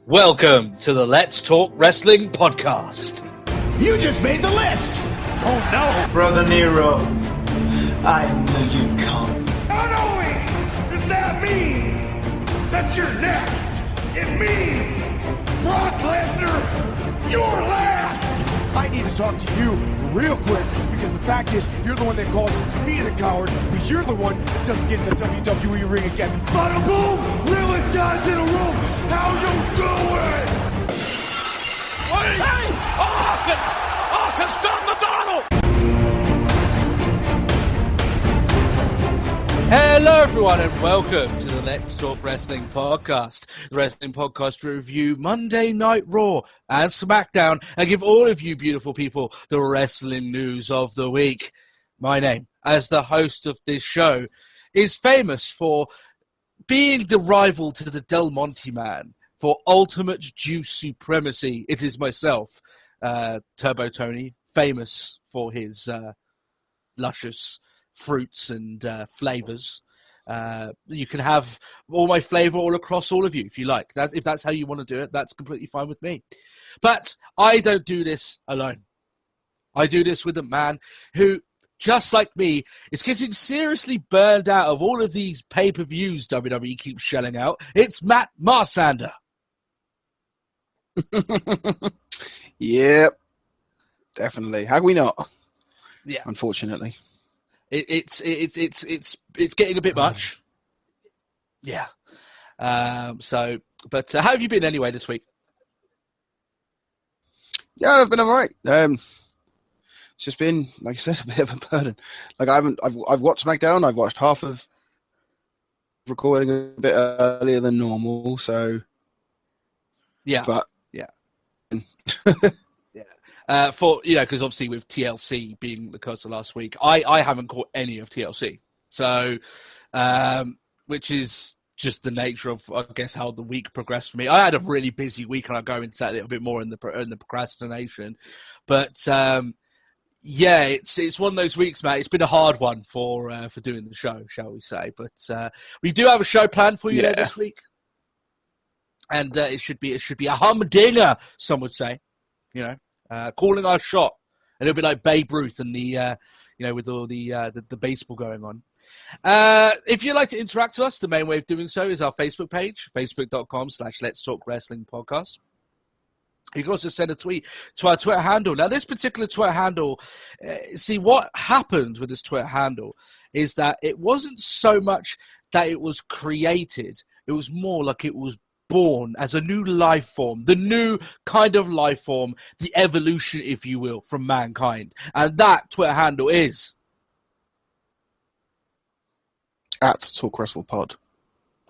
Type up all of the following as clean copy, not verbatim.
Welcome to the Let's Talk Wrestling podcast. You just made the list! Oh no! Brother Nero, I knew you'd come. Not only does that mean that you're next, it means Brock Lesnar, you're last! I need to talk to you real quick because the fact is, you're the one that calls me the coward, but you're the one that doesn't get in the WWE ring again. Bada boom! Realest guys in the room, how you doing? Wait! Hey! Austin! Austin's done the Donald! Hello, everyone, and welcome to the Let's Talk Wrestling podcast. The wrestling podcast to review Monday Night Raw and Smackdown and give all of you beautiful people the wrestling news of the week. My name, as the host of this show, is famous for being the rival to the Del Monte Man for ultimate juice supremacy. It is myself, Turbo Tony, famous for his luscious fruits and flavors. You can have all my flavor all across all of you if you like. If that's how you want to do it, that's completely fine with me. But I don't do this alone. I do this with a man who, just like me, is getting seriously burned out of all of these pay-per-views WWE keeps shelling out. It's Matt Marsander. Yep, definitely. How can we not? Yeah, unfortunately. It's getting a bit much. Yeah. But how have you been anyway this week? Yeah, I've been all right. It's just been, like I said, a bit of a burden. Like I've watched Smackdown. I've watched half of recording a bit earlier than normal. So yeah, but yeah. Yeah. Because obviously with TLC being the curse of last week, I haven't caught any of TLC. So, which is just the nature of, I guess, how the week progressed for me. I had a really busy week, and I'll go into that a little bit more in the procrastination. But yeah, it's one of those weeks, Matt. It's been a hard one for doing the show, shall we say? But we do have a show planned for you there this week, and it should be a humdinger, some would say. You know, calling our shot. A little bit like Babe Ruth and the, with all the baseball going on. If you'd like to interact with us, the main way of doing so is our Facebook page, facebook.com/letstalkwrestlingpodcast. You can also send a tweet to our Twitter handle. Now, this particular Twitter handle, see, what happened with this Twitter handle is that it wasn't so much that it was created. It was more like it was born as a new life form, the new kind of life form, the evolution, if you will, from mankind. And that Twitter handle is @TalkWrestlePod.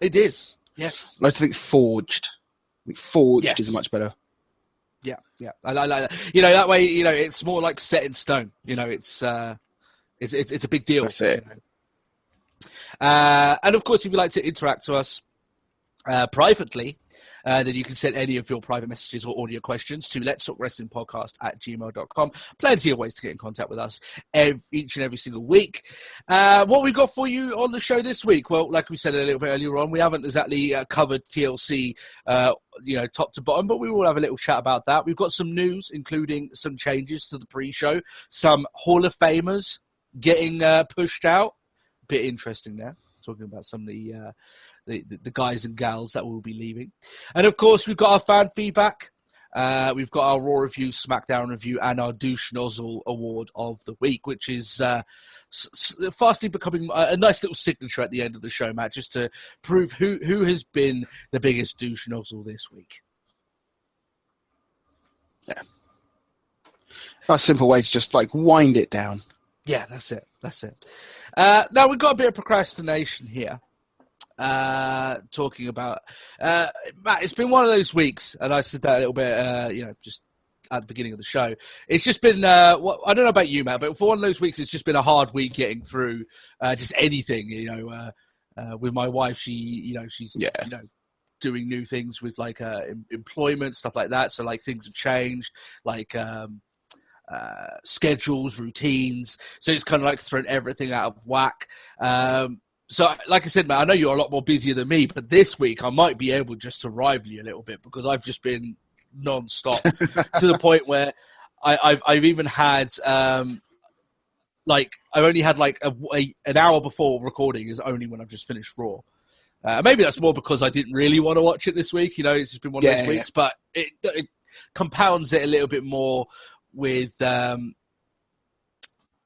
It is, yes. I like to think Forged. Forged yes. is much better. Yeah, yeah. I like that. That way, it's more like set in stone. It's a big deal. That's it. And of course, if you'd like to interact with us privately, then you can send any of your private messages or audio questions to letstalkwrestlingpodcast@gmail.com. Plenty of ways to get in contact with us each and every single week. What we got for you on the show this week? Well, like we said a little bit earlier on, we haven't exactly covered TLC, top to bottom, but we will have a little chat about that. We've got some news, including some changes to the pre-show, some Hall of Famers getting pushed out. Bit interesting there, talking about some of the guys and gals that will be leaving. And, of course, we've got our fan feedback. We've got our Raw review, Smackdown review, and our Douche Nozzle Award of the week, which is fastly becoming a nice little signature at the end of the show, Matt, just to prove who has been the biggest douche nozzle this week. Yeah. Nice simple way to just, wind it down. Yeah, that's it. Now, we've got a bit of procrastination here. Talking about Matt, it's been one of those weeks, and I said that a little bit, just at the beginning of the show. It's just been, I don't know about you, Matt, but for one of those weeks, it's just been a hard week getting through just anything. With my wife, she's doing new things with employment, stuff like that. So things have changed, schedules, routines. So it's kind of thrown everything out of whack. So, like I said, Matt, I know you're a lot more busier than me, but this week I might be able just to rival you a little bit because I've just been non-stop to the point where I've even had I've only had an hour before recording is only when I've just finished Raw. Maybe that's more because I didn't really want to watch it this week. You know, it's just been one of those weeks, but it compounds it a little bit more with, when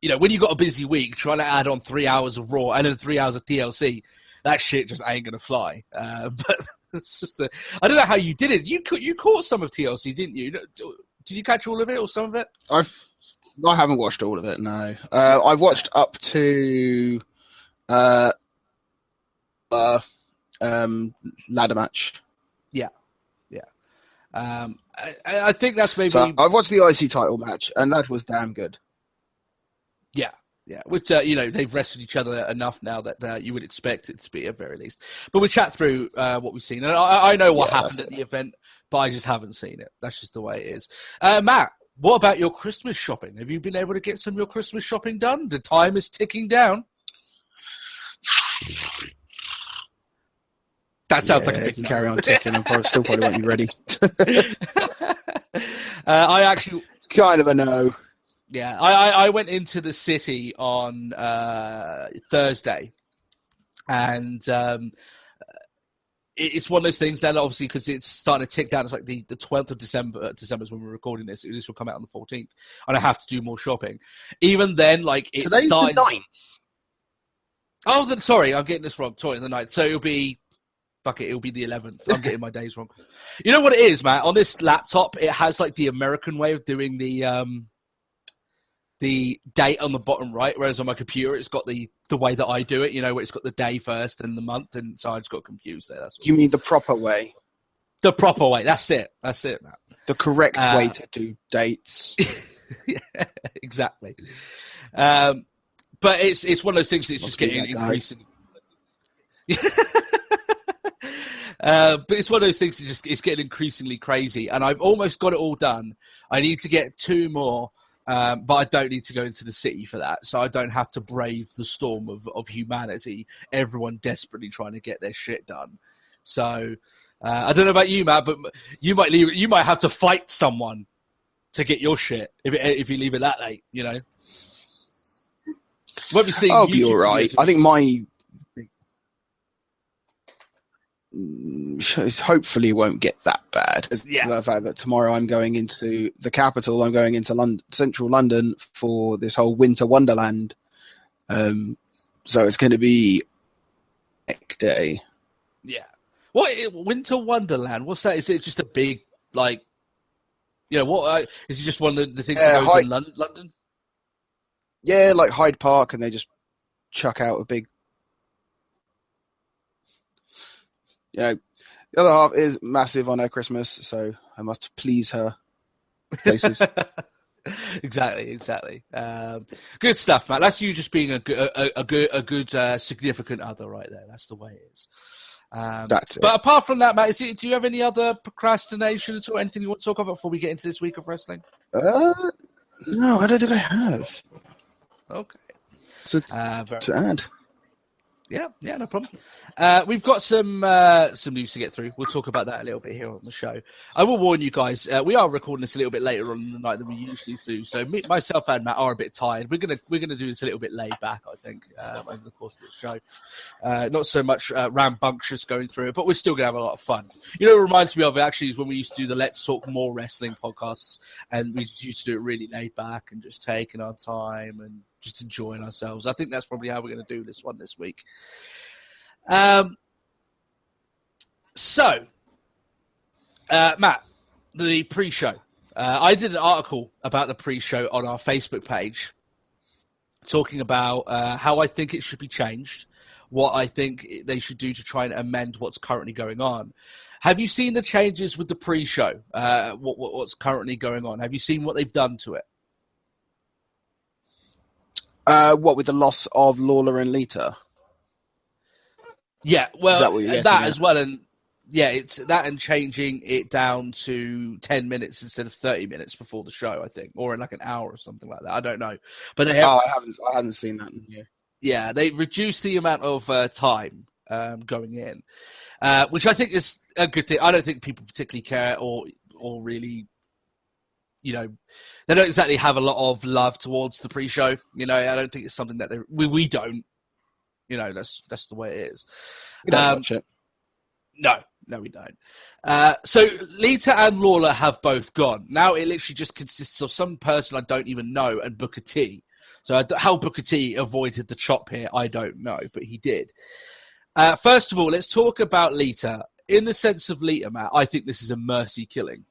you've got a busy week, trying to add on 3 hours of Raw and then 3 hours of TLC, that shit just ain't going to fly. But it's just I don't know how you did it. You caught some of TLC, didn't you? Did you catch all of it or some of it? I haven't watched all of it, no. I've watched up to ladder match. Yeah. I think that's maybe... So I've watched the IC title match, and that was damn good. Yeah, which, they've wrestled each other enough now that you would expect it to be at very least. But we'll chat through what we've seen. And I know what happened at the event, but I just haven't seen it. That's just the way it is. Matt, what about your Christmas shopping? Have you been able to get some of your Christmas shopping done? The time is ticking down. That sounds like a big no. Carry on ticking. I still probably won't be ready. I actually... It's kind of a no. Yeah, I went into the city on Thursday, and it's one of those things that obviously because it's starting to tick down. It's like the 12th of December. December is when we're recording this. This will come out on the 14th, and I have to do more shopping. Even then, it's today's starting... the 9th. Oh, sorry, I'm getting this wrong. Sorry, the 9th. So it'll be... Fuck it, it'll be the 11th. I'm getting my days wrong. You know what it is, Matt? On this laptop, it has the American way of doing the date on the bottom right, whereas on my computer it's got the way that I do it, where it's got the day first and the month, and so I just got confused there. That's all. You mean the proper way? The proper way. That's it, Matt. The correct way to do dates. Yeah, exactly. But it's one of those things that's just getting increasingly... but it's one of those things it's getting increasingly crazy, and I've almost got it all done. I need to get 2 more, but I don't need to go into the city for that, so I don't have to brave the storm of humanity, everyone desperately trying to get their shit done. So I don't know about you, Matt, but you might have to fight someone to get your shit if you leave it that late, Won't be seeing I'll be all right. I think my... hopefully won't get that bad. The fact that tomorrow I'm going into the capital, I'm going into central London for this whole Winter Wonderland. So it's going to be a day. Yeah. What Winter Wonderland? What's that? Is it just a big what? Is it just one of the things that goes in London? Yeah, like Hyde Park, and they just chuck out a big. The other half is massive on her Christmas, so I must please her places. Exactly. Good stuff, Matt. That's you just being a good significant other right there. That's the way it is. That's it. But apart from that, Matt, do you have any other procrastinations or anything you want to talk about before we get into this week of wrestling? No, I don't think I have. Okay. To add. Yeah, no problem. We've got some news to get through. We'll talk about that a little bit here on the show. I will warn you guys, we are recording this a little bit later on in the night than we usually do. So myself and Matt are a bit tired. We're gonna do this a little bit laid back, I think, over the course of the show. Not so much rambunctious going through it, but we're still gonna have a lot of fun. It reminds me of actually is when we used to do the Let's Talk More Wrestling podcasts, and we used to do it really laid back and just taking our time and just enjoying ourselves. I think that's probably how we're going to do this one this week. So, Matt, the pre-show. I did an article about the pre-show on our Facebook page talking about how I think it should be changed, what I think they should do to try and amend what's currently going on. Have you seen the changes with the pre-show, what's currently going on? Have you seen what they've done to it? What with the loss of Lawler and Lita? Yeah, well, that as at? well, and yeah, it's that and changing it down to 10 minutes instead of 30 minutes before the show, I think, or in like an hour or something like that. I don't know, but I haven't seen that. Yeah. Yeah, they reduced the amount of time going in, which I think is a good thing. I don't think people particularly care or really, they don't exactly have a lot of love towards the pre-show. I don't think it's something that we don't. That's the way it is. We don't watch it. No, we don't. So Lita and Lawler have both gone. Now it literally just consists of some person I don't even know and Booker T. So how Booker T avoided the chop here, I don't know, but he did. First of all, let's talk about Lita. In the sense of Lita, Matt, I think this is a mercy killing.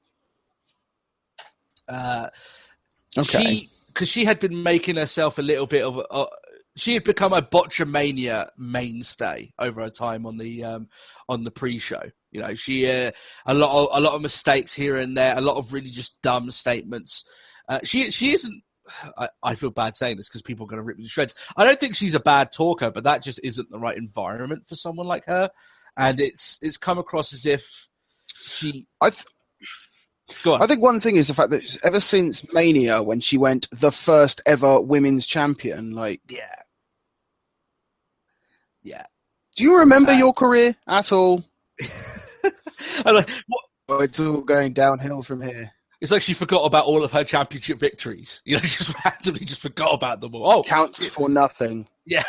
Okay. Because she had been making herself a little bit of she had become a Botchamania mainstay over her time on the pre-show. She a lot of mistakes here and there, a lot of really just dumb statements. She isn't. I feel bad saying this because people are going to rip me to shreds. I don't think she's a bad talker, but that just isn't the right environment for someone like her. And it's come across as if she. Go on. I think one thing is the fact that ever since Mania, when she went the first ever women's champion, yeah. Do you remember your career at all? I'm like, what? Oh, it's all going downhill from here. It's like she forgot about all of her championship victories. Just randomly just forgot about them all. Oh, counts for nothing. Yeah.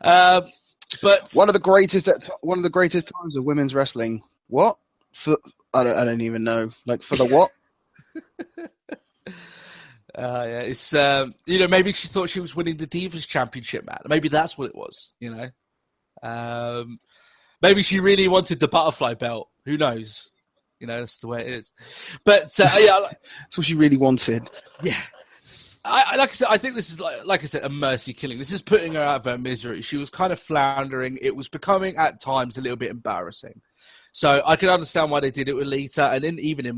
But one of the greatest times of women's wrestling. What? I don't even know. Like, for the what? Yeah, it's maybe she thought she was winning the Divas Championship, Matt. Maybe that's what it was. Maybe she really wanted the butterfly belt. Who knows? That's the way it is. But that's what she really wanted. Yeah. Like I said, I think this is like I said, a mercy killing. This is putting her out of her misery. She was kind of floundering. It was becoming at times a little bit embarrassing. So I can understand why they did it with Lita. And even on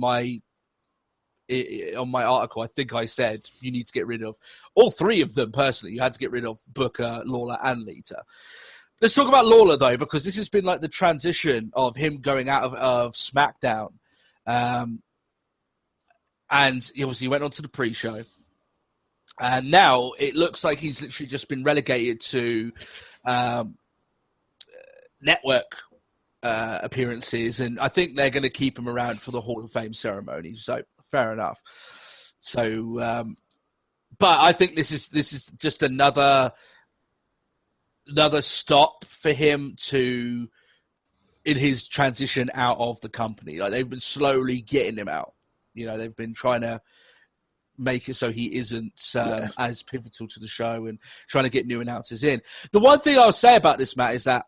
my article, I think I said you need to get rid of all three of them personally. You had to get rid of Booker, Lawler, and Lita. Let's talk about Lawler, though, because this has been like the transition of him going out of SmackDown. And he obviously went on to the pre-show. And now it looks like he's literally just been relegated to network appearances. And I think they're going to keep him around for the Hall of Fame ceremony. So fair enough. So, but I think this is just another stop for him in his transition out of the company. Like, they've been slowly getting him out. They've been trying to make it so he isn't as pivotal to the show and trying to get new announcers in. The one thing I'll say about this, Matt, is that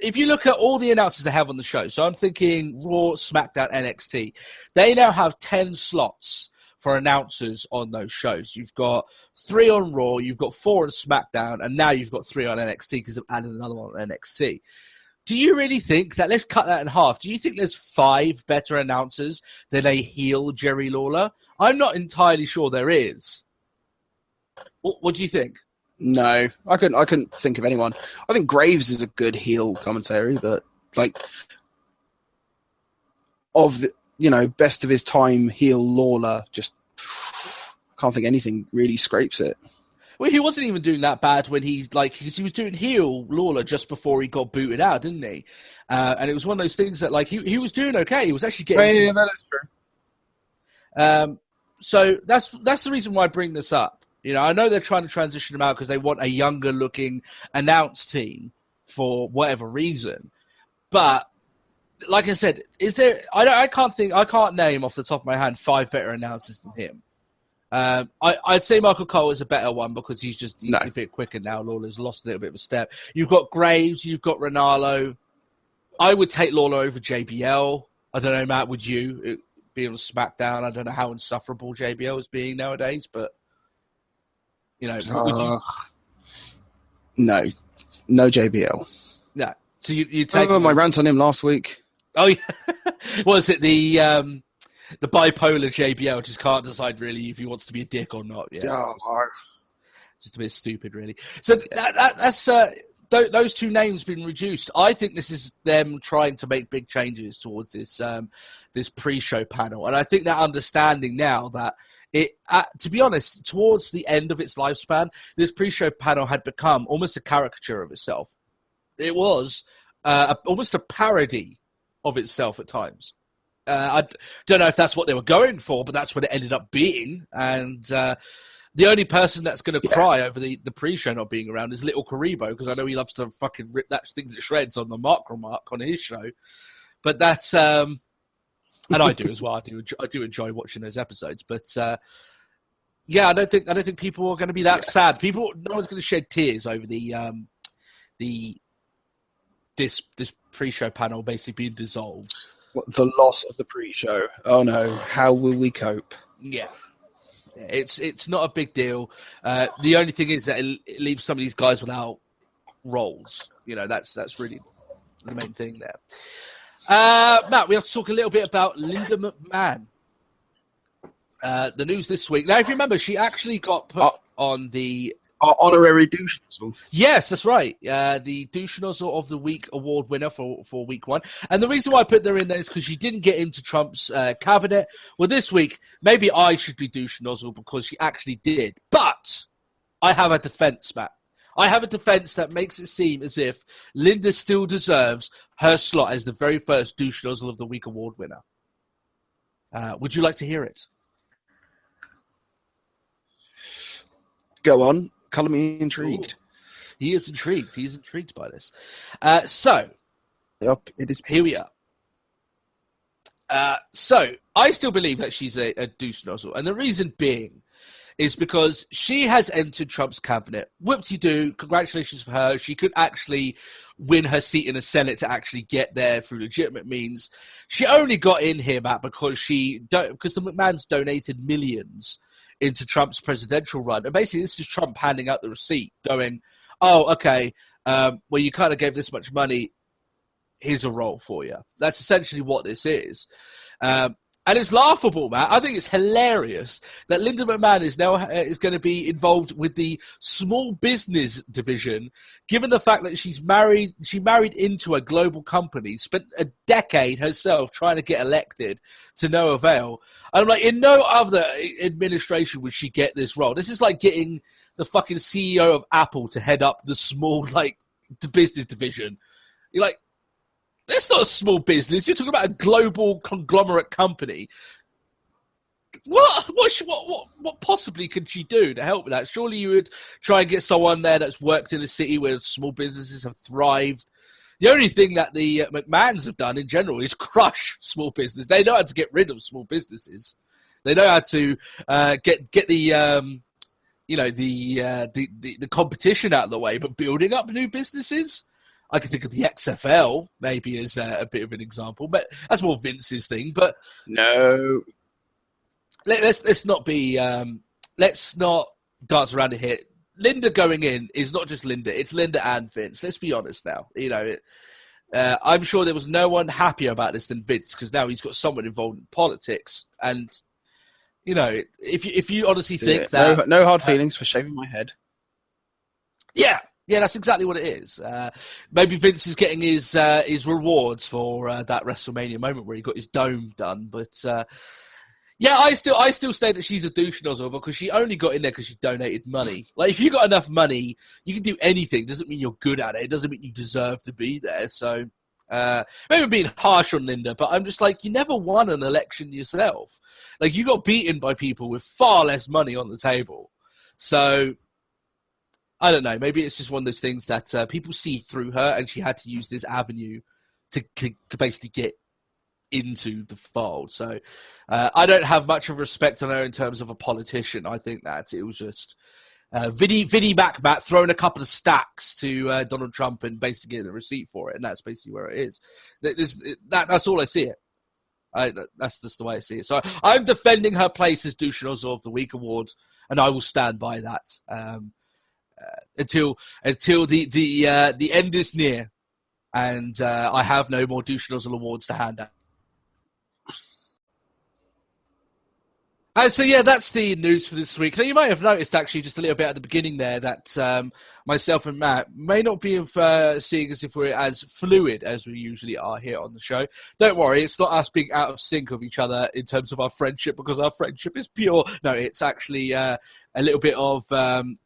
if you look at all the announcers they have on the show, so I'm thinking Raw, SmackDown, NXT, they now have 10 slots for announcers on those shows. You've got 3 on Raw, you've got 4 on SmackDown, and now you've got 3 on NXT because they've added another one on NXT. Do you really think that, let's cut that in half, do you think there's 5 better announcers than a heel Jerry Lawler? I'm not entirely sure there is. What do you think? No, I couldn't think of anyone. I think Graves is a good heel commentary, but of the, best of his time, heel Lawler, just can't think anything really scrapes it. Well, he wasn't even doing that bad when because he was doing heel Lawler just before he got booted out, didn't he? And it was one of those things that he was doing okay. He was actually getting. Yeah, that is true. So that's the reason why I bring this up. I know they're trying to transition him out because they want a younger looking announce team for whatever reason. But like I said, is there? I can't name off the top of my hand 5 better announcers than him. I'd say Michael Cole is a better one because he's a bit quicker now. Lawler's lost a little bit of a step. You've got Graves, you've got Ronaldo. I would take Lawler over JBL. I don't know, Matt, would you? Being on SmackDown, I don't know how insufferable JBL is being nowadays, but would you? No JBL. No. So you take my rant on him last week. Oh yeah. Was it the bipolar JBL just can't decide really if he wants to be a dick or not? Yeah. Oh, just a bit stupid, really. So that's those two names been reduced. I think this is them trying to make big changes towards this this pre-show panel, and I think that understanding now that it, to be honest, towards the end of its lifespan, this pre-show panel had become almost a caricature of itself. It was almost a parody of itself at times. I don't know if that's what they were going for, but that's what it ended up being. And the only person that's going to cry over the pre-show not being around is Little Karibo, because I know he loves to fucking rip that thing to shreds on the Mark Remark on his show. But that's and I do as well. I do enjoy watching those episodes. But yeah, I don't think people are going to be that sad. No one's going to shed tears over this pre-show panel basically being dissolved. What, the loss of the pre-show? Oh no, how will we cope? Yeah, it's not a big deal. The only thing is that it leaves some of these guys without roles. You know, that's really the main thing there. Matt, we have to talk a little bit about Linda McMahon. The news this week. Now, if you remember, she actually got put on the honorary douche nozzle. Yes, that's right. The douche nozzle of the week award winner for week 1. And the reason why I put her in there is because she didn't get into Trump's cabinet. Well, this week, maybe I should be douche nozzle because she actually did. But I have a defense, Matt. I have a defense that makes it seem as if Linda still deserves her slot as the very first douche nozzle of the week award winner. Would you like to hear it? Go on. Colour me intrigued. Ooh. He is intrigued. He is intrigued by this. So, yep, it is. Here we are. So, I still believe that she's a douche nozzle. And the reason being is because she has entered Trump's cabinet. Whoop-de-doo, congratulations for her. She could actually win her seat in the Senate to actually get there through legitimate means. She only got in here, Matt, because the McMahons donated millions into Trump's presidential run. And basically, this is Trump handing out the receipt, going, oh, okay, well, you kind of gave this much money. Here's a role for you. That's essentially what this is. And it's laughable, Matt. I think it's hilarious that Linda McMahon is going to be involved with the small business division, given the fact that she married into a global company, spent a decade herself trying to get elected to no avail. And I'm like, in no other administration would she get this role. This is like getting the fucking CEO of Apple to head up the small, the business division. You're like, that's not a small business. You're talking about a global conglomerate company. What possibly could she do to help with that? Surely you would try and get someone there that's worked in a city where small businesses have thrived. The only thing that the McMahons have done in general is crush small business. They know how to get rid of small businesses. They know how to get the the competition out of the way, but building up new businesses. I can think of the XFL maybe as a bit of an example, but that's more Vince's thing. But no, let's not be let's not dance around it here. Linda going in is not just Linda; it's Linda and Vince. Let's be honest now. You know, I'm sure there was no one happier about this than Vince because now he's got someone involved in politics, and you know, if you honestly think that no hard feelings for shaving my head. Yeah, that's exactly what it is. Maybe Vince is getting his rewards for that WrestleMania moment where he got his dome done. But yeah, I still say that she's a douche nozzle because she only got in there because she donated money. Like, if you got enough money, you can do anything. Doesn't mean you're good at it. It doesn't mean you deserve to be there. So maybe I'm being harsh on Linda, but I'm just like, you never won an election yourself. Like, you got beaten by people with far less money on the table. So I don't know. Maybe it's just one of those things that people see through her, and she had to use this avenue to basically get into the fold. So I don't have much of respect on her in terms of a politician. I think that it was just Vinnie Mac throwing a couple of stacks to Donald Trump and basically getting a receipt for it, and that's basically where it is. That's all I see it. That's just the way I see it. So I'm defending her place as douche nozzle of the week awards, and I will stand by that. Until the end is near, and I have no more douche nozzle awards to hand out. So yeah, that's the news for this week. Now you might have noticed actually just a little bit at the beginning there that myself and Matt may not be seeing as if we're as fluid as we usually are here on the show. Don't worry, it's not us being out of sync of each other in terms of our friendship, because our friendship is pure. No, it's actually a little bit of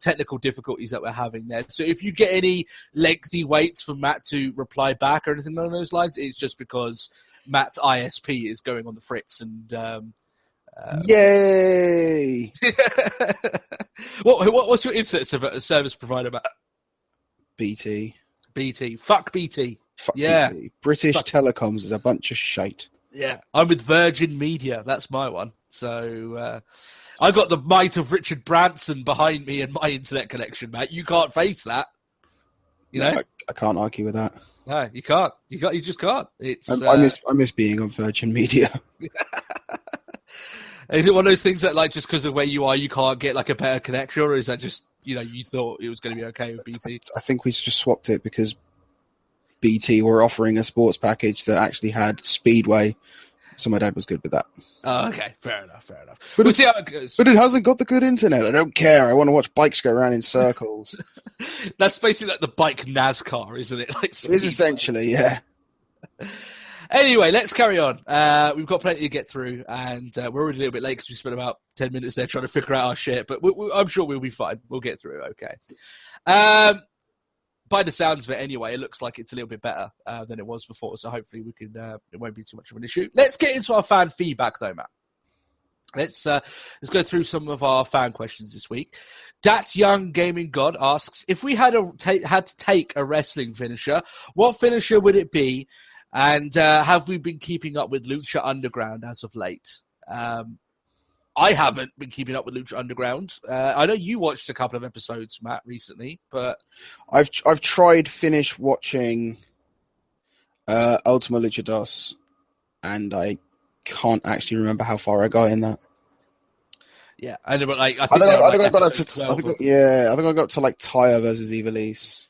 technical difficulties that we're having there. So if you get any lengthy waits for Matt to reply back or anything along those lines, it's just because Matt's ISP is going on the fritz and... Yay! What's your internet service provider, Matt? BT. BT. Fuck BT. Fuck yeah. BT. British Telecoms is a bunch of shite. Yeah. I'm with Virgin Media. That's my one. So I got the might of Richard Branson behind me and my internet connection, Matt. You can't face that. You know? I can't argue with that. No, you can't. You just can't. It's. I miss being on Virgin Media. Is it one of those things that, like, just because of where you are, you can't get like a better connection, or is that just, you know, you thought it was going to be okay with BT? I think we just swapped it because BT were offering a sports package that actually had Speedway, so my dad was good with that. Oh, okay, fair enough. But We'll see how it goes. But it hasn't got the good internet. I don't care. I want to watch bikes go around in circles. That's basically like the bike NASCAR, isn't it? Like It's essentially, yeah. Anyway, let's carry on. We've got plenty to get through, and we're already a little bit late because we spent about 10 minutes there trying to figure out our shit, but I'm sure we'll be fine. We'll get through it okay. By the sounds of it anyway, it looks like it's a little bit better than it was before, so hopefully we can. It won't be too much of an issue. Let's get into our fan feedback, though, Matt. Let's go through some of our fan questions this week. Dat Young Gaming God asks, if we had to take a wrestling finisher, what finisher would it be? And have we been keeping up with Lucha Underground as of late? I haven't been keeping up with Lucha Underground. I know you watched a couple of episodes, Matt, recently, but I've tried finish watching Ultima Lucha Dos, and I can't actually remember how far I got in that. Yeah, I know, but like I think I got up to 12 I think I got up to like Taya versus Evilise.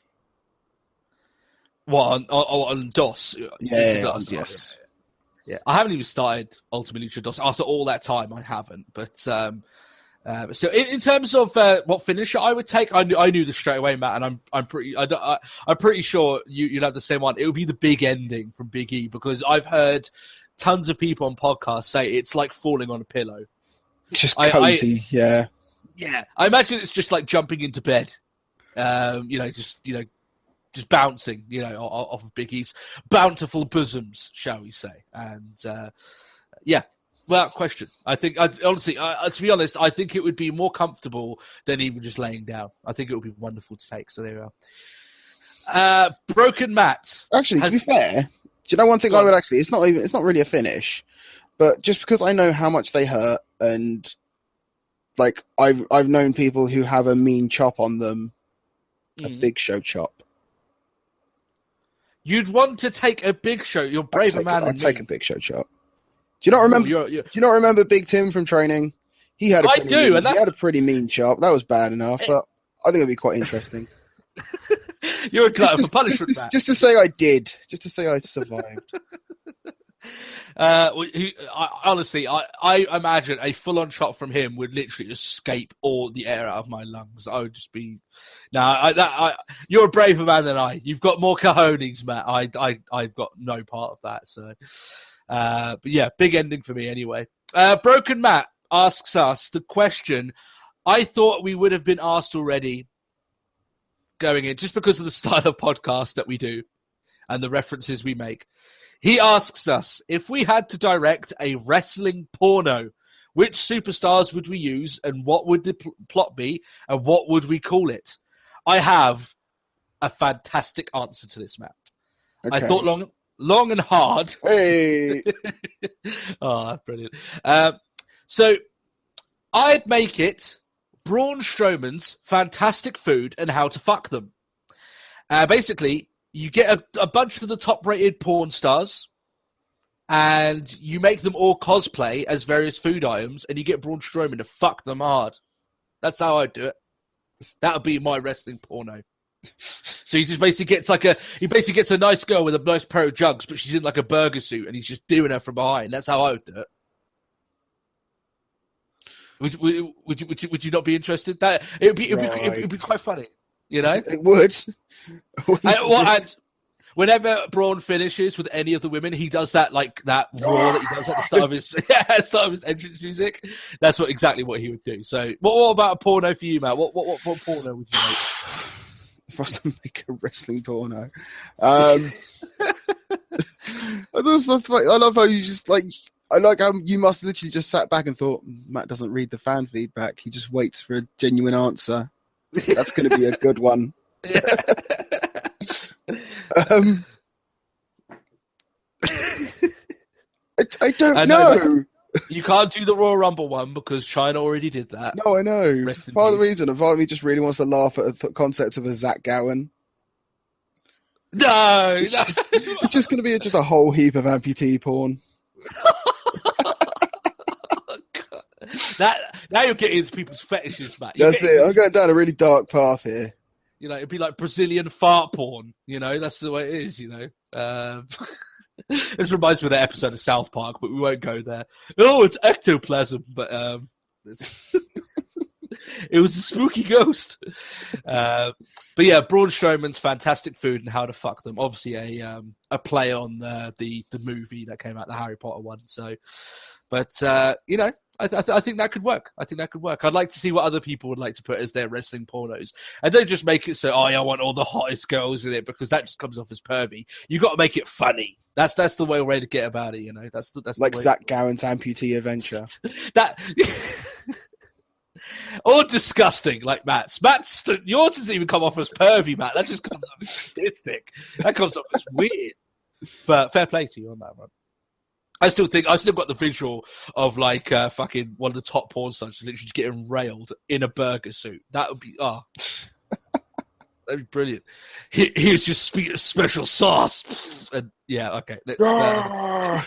What on DOS? Yeah, DOS, on DOS. Yeah, I haven't even started Ultimate Lucha DOS after all that time. I haven't, but so in terms of what finisher I would take, I knew this straight away, Matt, and I'm pretty sure you'd have the same one. It would be the big ending from Big E, because I've heard tons of people on podcasts say it's like falling on a pillow. Just cozy, yeah. Yeah, I imagine it's just like jumping into bed, just bouncing, off of Big E's bountiful bosoms, shall we say? And without question, I think honestly, to be honest, I think it would be more comfortable than even just laying down. I think it would be wonderful to take. So there we are. Broken Matt. Actually, to be fair, do you know one thing I would actually? It's not really a finish, but just because I know how much they hurt, and like I've known people who have a mean chop on them, a Big Show chop. You'd want to take a Big Show. You're braver man than me. I'd take a Big Show chop. Do you not remember? Do you not remember Big Tim from training? He had a pretty mean chop. That was bad enough, but I think it'd be quite interesting. You're a glutton for punishment, Matt. Just to say I did. Just to say I survived. Honestly, I imagine a full-on chop from him would literally escape all the air out of my lungs. I would just be... you're a braver man than I. You've got more cojones, Matt. I've got no part of that. So, but yeah, big ending for me anyway. Broken Matt asks us the question I thought we would have been asked already going in, just because of the style of podcast that we do and the references we make. He asks us, if we had to direct a wrestling porno, which superstars would we use, and what would the plot be, and what would we call it? I have a fantastic answer to this, Matt. Okay. I thought long and hard. Hey! Oh, brilliant. So I'd make it Braun Strowman's Fantastic Food and How to Fuck Them. Basically, you get a bunch of the top-rated porn stars, and you make them all cosplay as various food items, and you get Braun Strowman to fuck them hard. That's how I'd do it. That would be my wrestling porno. So he just basically gets a nice girl with a nice pair of jugs, but she's in like a burger suit, and he's just doing her from behind. That's how I would do it. Would you not be interested? That it'd be quite funny, you know. It would. And whenever Braun finishes with any of the women, he does that that roar that he does at the start of his entrance music. That's exactly what he would do. So, what about a porno for you, Matt? What porno would you make? If I was to make a wrestling porno, I love how you just I like how you must literally just sat back and thought, Matt doesn't read the fan feedback. He just waits for a genuine answer. That's going to be a good one. I don't know. You can't do the Royal Rumble one because China already did that. No, I know. Part of the reason, part of me just really wants to laugh at the concept of a Zach Gowen. No, it's just going to be just a whole heap of amputee porn. Now you're getting into people's fetishes, Matt. That's it. I'm going down a really dark path here. You know, it'd be like Brazilian fart porn. You know, that's the way it is. You know, this reminds me of that episode of South Park, but we won't go there. Oh, it's ectoplasm, but it was a spooky ghost. But yeah, Braun Strowman's fantastic food and how to fuck them. Obviously, a play on the movie that came out, the Harry Potter one. So, but you know. I think that could work. I'd like to see what other people would like to put as their wrestling pornos. And don't just make it so, I want all the hottest girls in it, because that just comes off as pervy. You got to make it funny. That's the way to get about it, you know. That's like Zach Gowen's amputee adventure. That or disgusting, like Matt's. Yours doesn't even come off as pervy, Matt. That just comes off as sadistic. That comes off as weird. But fair play to you on that one. I've still got the visual of fucking one of the top porn stars literally just getting railed in a burger suit. That would be that'd be brilliant. Here's your special sauce, and yeah, okay. Raw.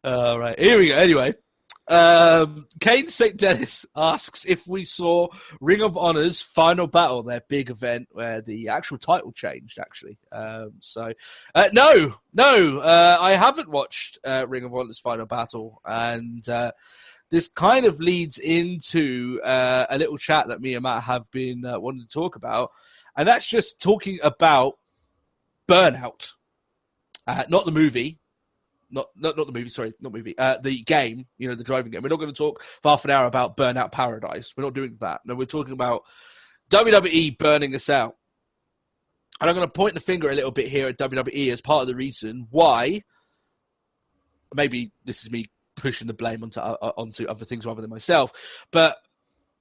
All right, here we go. Anyway, Kane St. Dennis asks if we saw Ring of Honor's Final Battle, their big event where the actual title changed, actually. No, I haven't watched Ring of Honor's Final Battle, and this kind of leads into a little chat that me and Matt have been wanting to talk about, and that's just talking about Burnout, not the movie. Not the movie, sorry, not movie. The game, you know, the driving game. We're not going to talk for half an hour about Burnout Paradise. We're not doing that. No, we're talking about WWE burning us out. And I'm going to point the finger a little bit here at WWE as part of the reason why, maybe this is me pushing the blame onto other things rather than myself, but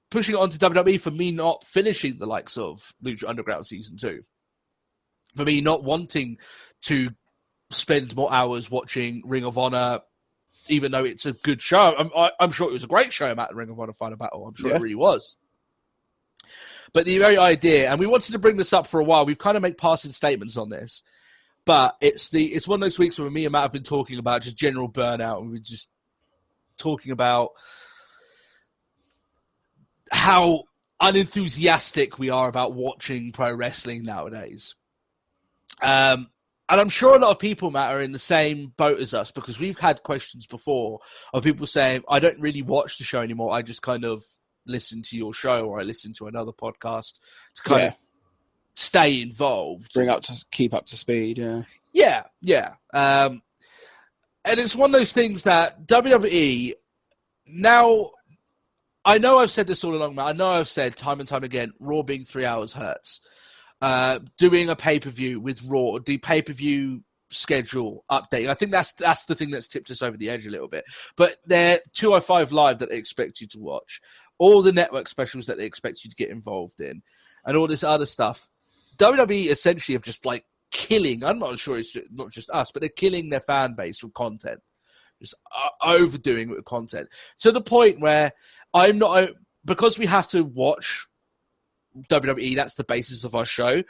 pushing it onto WWE for me not finishing the likes of Lucha Underground Season 2. For me not wanting to spend more hours watching Ring of Honor, even though it's a good show. I'm sure it was a great show at Ring of Honor Final Battle. I'm sure it really was. But the very idea, and we wanted to bring this up for a while, we've kind of made passing statements on this, but it's one of those weeks where me and Matt have been talking about just general burnout, and we're just talking about how unenthusiastic we are about watching pro wrestling nowadays. And I'm sure a lot of people, Matt, are in the same boat as us, because we've had questions before of people saying, I don't really watch the show anymore. I just kind of listen to your show, or I listen to another podcast to kind of stay involved. Keep up to speed, yeah. Yeah. And it's one of those things that WWE, now, I know I've said this all along, Matt. I know I've said time and time again, Raw being 3 hours hurts. Doing a pay-per-view with Raw, the pay-per-view schedule update. I think that's the thing that's tipped us over the edge a little bit. But they're 205 Live that they expect you to watch, all the network specials that they expect you to get involved in, and all this other stuff. WWE essentially have just killing, I'm not sure it's not just us, but they're killing their fan base with content. Just overdoing it with content. To the point where because we have to watch WWE, that's the basis of our show.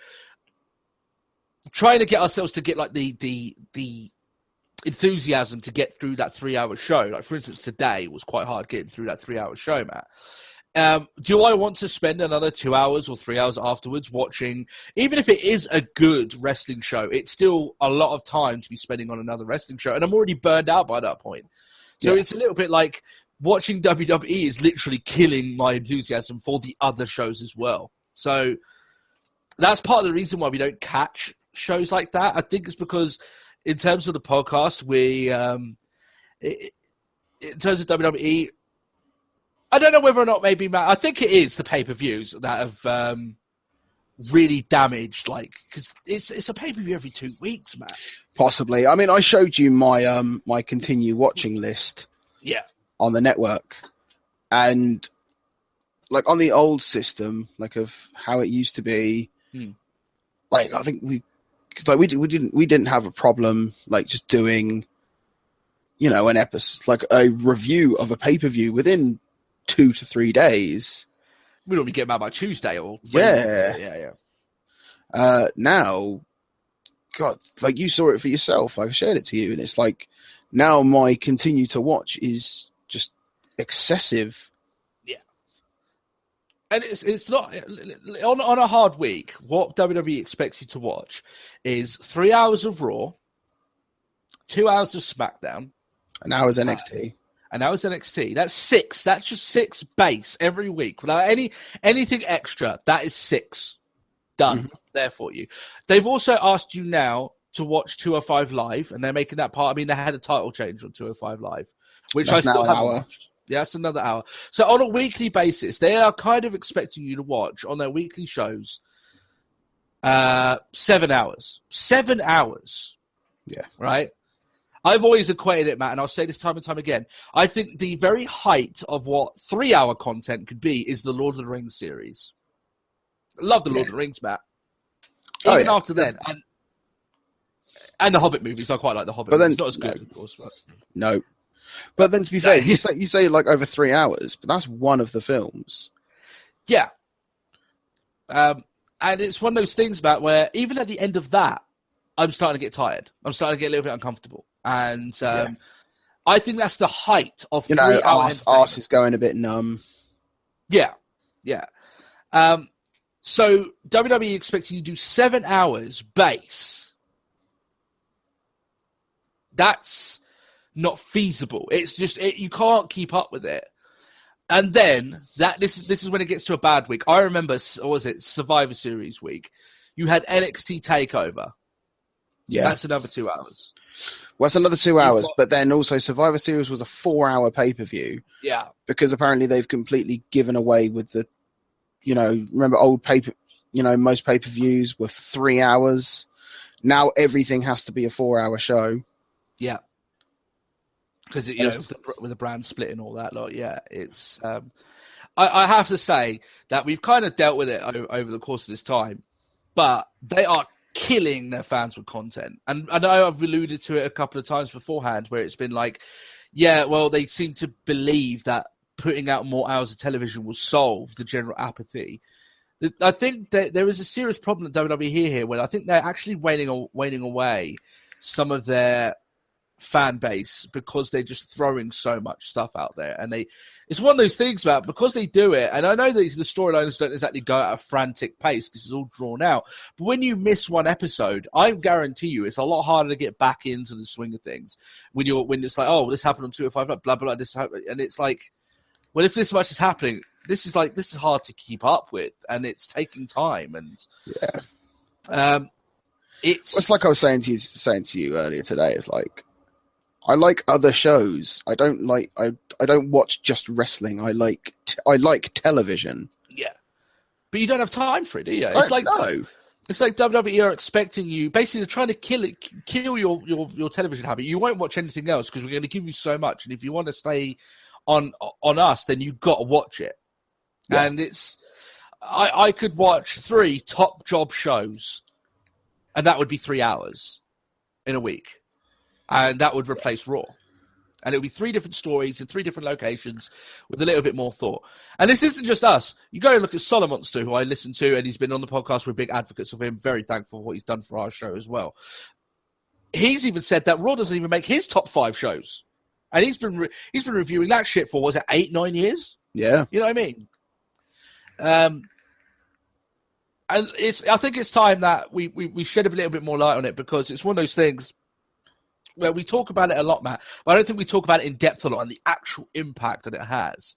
Trying to get ourselves to get the enthusiasm to get through that 3 hour show. Like, for instance, today was quite hard getting through that 3 hour show, Matt. Do I want to spend another 2 hours or 3 hours afterwards watching, even if it is a good wrestling show, it's still a lot of time to be spending on another wrestling show, and I'm already burned out by that point. So it's a little bit like watching WWE is literally killing my enthusiasm for the other shows as well. So that's part of the reason why we don't catch shows like that. I think it's because in terms of the podcast, in terms of WWE, I don't know whether or not maybe, Matt, I think it is the pay-per-views that have really damaged, because it's a pay-per-view every 2 weeks, Matt. Possibly. I mean, I showed you my my continue watching list. Yeah. On the network, and like on the old system, like of how it used to be, like I think we didn't have a problem like just doing, an episode, like a review of a pay-per-view within 2 to 3 days. We normally get them out by Tuesday or Wednesday. Yeah. Now, God, like you saw it for yourself. I shared it to you, and it's like now my continue to watch is just excessive. Yeah. And it's not on a hard week. What WWE expects you to watch is 3 hours of Raw, 2 hours of SmackDown, an hour's NXT. An hour's NXT. That's 6. That's just 6 base every week without anything extra. That is 6 done there for you. They've also asked you now to watch 205 Live, and they're making that part. I mean, they had a title change on 205 Live, which that's I still haven't hour. watched. Yeah, that's another hour. So on a weekly basis, they are kind of expecting you to watch on their weekly shows 7 hours. 7 hours. Yeah. Right? I've always equated it, Matt, and I'll say this time and time again. I think the very height of what 3-hour content could be is the Lord of the Rings series. I love the Lord of the Rings, Matt. Even after then. And the Hobbit movies. I quite like the Hobbit movies. It's not as good, of course. But... No. But then to be fair, you say like over 3 hours, but that's one of the films. Yeah. And it's one of those things, Matt, where even at the end of that, I'm starting to get tired. I'm starting to get a little bit uncomfortable. And I think that's the height of 3 hours. Arse is going a bit numb. Yeah. Yeah. So WWE expecting you to do 7 hours base. That's not feasible. It's just you can't keep up with it. And then this is when it gets to a bad week. I remember, or was it Survivor Series week? You had NXT Takeover. Yeah, that's another 2 hours. Well, that's another 2 hours. But then also Survivor Series was a 4-hour pay-per-view. Yeah, because apparently they've completely given away with the, remember old most pay-per-views were 3 hours. Now everything has to be a 4-hour show. Yeah. Because with the brand split and all that, it's. I have to say that we've kind of dealt with it over the course of this time, but they are killing their fans with content, and I know I've alluded to it a couple of times beforehand, where it's been like, they seem to believe that putting out more hours of television will solve the general apathy. I think that there is a serious problem at WWE here, where I think they're actually waning away some of their fan base because they're just throwing so much stuff out there, and it's one of those things about because they do it, and I know that the storylines don't exactly go at a frantic pace because it's all drawn out, but when you miss one episode, I guarantee you it's a lot harder to get back into the swing of things when it's like, oh, this happened on 205, blah blah blah, this happened, and it's like, well, if this much is happening, this is hard to keep up with, and it's taking time, and it's like I was saying to you earlier today. It's like, I like other shows. I don't watch just wrestling. I like television. Yeah, but you don't have time for it, do you? It's like WWE are expecting you. Basically, they're trying to kill your television habit. You won't watch anything else because we're going to give you so much. And if you want to stay on us, then you've got to watch it. Yeah. And I could watch 3 top job shows, and that would be 3 hours in a week. And that would replace Raw. And it would be 3 different stories in 3 different locations with a little bit more thought. And this isn't just us. You go and look at Solomonster, who I listen to, and he's been on the podcast. We're big advocates of him. Very thankful for what he's done for our show as well. He's even said that Raw doesn't even make his top 5 shows. And he's been reviewing that shit for, was it 8-9 years? Yeah. You know what I mean? And I think it's time that we shed a little bit more light on it, because it's one of those things well, we talk about it a lot, Matt, but I don't think we talk about it in depth a lot and the actual impact that it has.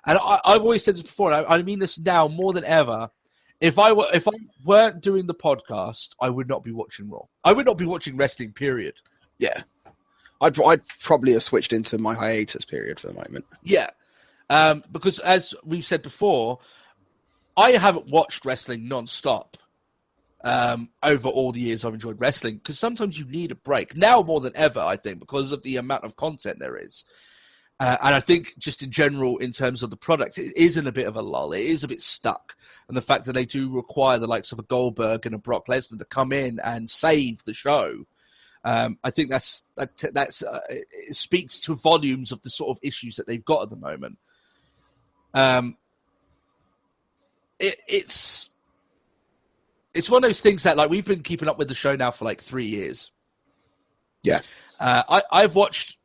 And I've always said this before, and I mean this now more than ever. If I weren't doing the podcast, I would not be watching Raw. I would not be watching wrestling, period. Yeah. I'd probably have switched into my hiatus period for the moment. Yeah. Because as we've said before, I haven't watched wrestling non-stop over all the years I've enjoyed wrestling, because sometimes you need a break. Now more than ever, I think, because of the amount of content there is. And I think just in general, in terms of the product, it is in a bit of a lull. It is a bit stuck. And the fact that they do require the likes of a Goldberg and a Brock Lesnar to come in and save the show, I think that's it speaks to volumes of the sort of issues that they've got at the moment. It's one of those things that, like, we've been keeping up with the show now for like 3 years. Yeah. I've watched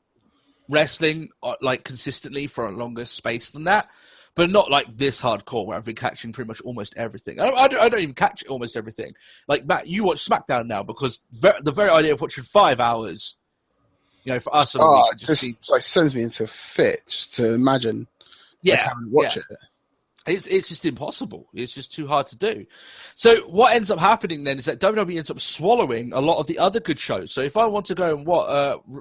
wrestling like consistently for a longer space than that, but not like this hardcore where I've been catching pretty much almost everything. I don't even catch almost everything. Like, Matt, you watch Smackdown now because the very idea of watching 5 hours, you know, for us on a week, it just seems... like sends me into a fit just to imagine having to watch it. It's just impossible. It's just too hard to do. So what ends up happening then is that WWE ends up swallowing a lot of the other good shows. So if I want to go and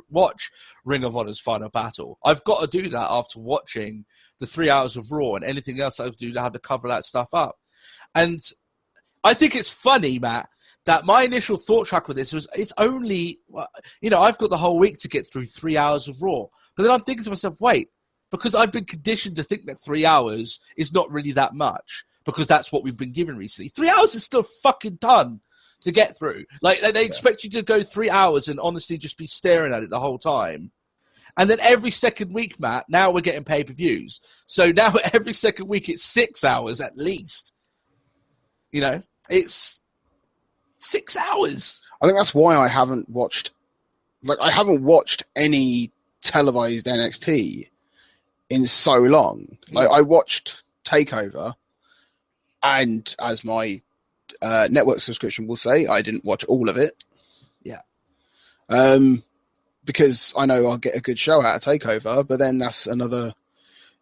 watch Ring of Honor's Final Battle, I've got to do that after watching the 3 hours of Raw and anything else I have to do to have to cover that stuff up. And I think it's funny, Matt, that my initial thought track with this was, it's only, you know, I've got the whole week to get through 3 hours of Raw. But then I'm thinking to myself, wait, because I've been conditioned to think that 3 hours is not really that much, because that's what we've been given recently. 3 hours is still fucking ton to get through. Like, they expect you to go 3 hours and honestly just be staring at it the whole time. And then every second week, Matt, now we're getting pay-per-views. So now every second week it's 6 hours at least. You know, it's 6 hours. I think that's why I haven't watched any televised NXT in so long. Like, I watched TakeOver, and as my network subscription will say, I didn't watch all of it. Yeah. Because I know I'll get a good show out of TakeOver, but then that's another,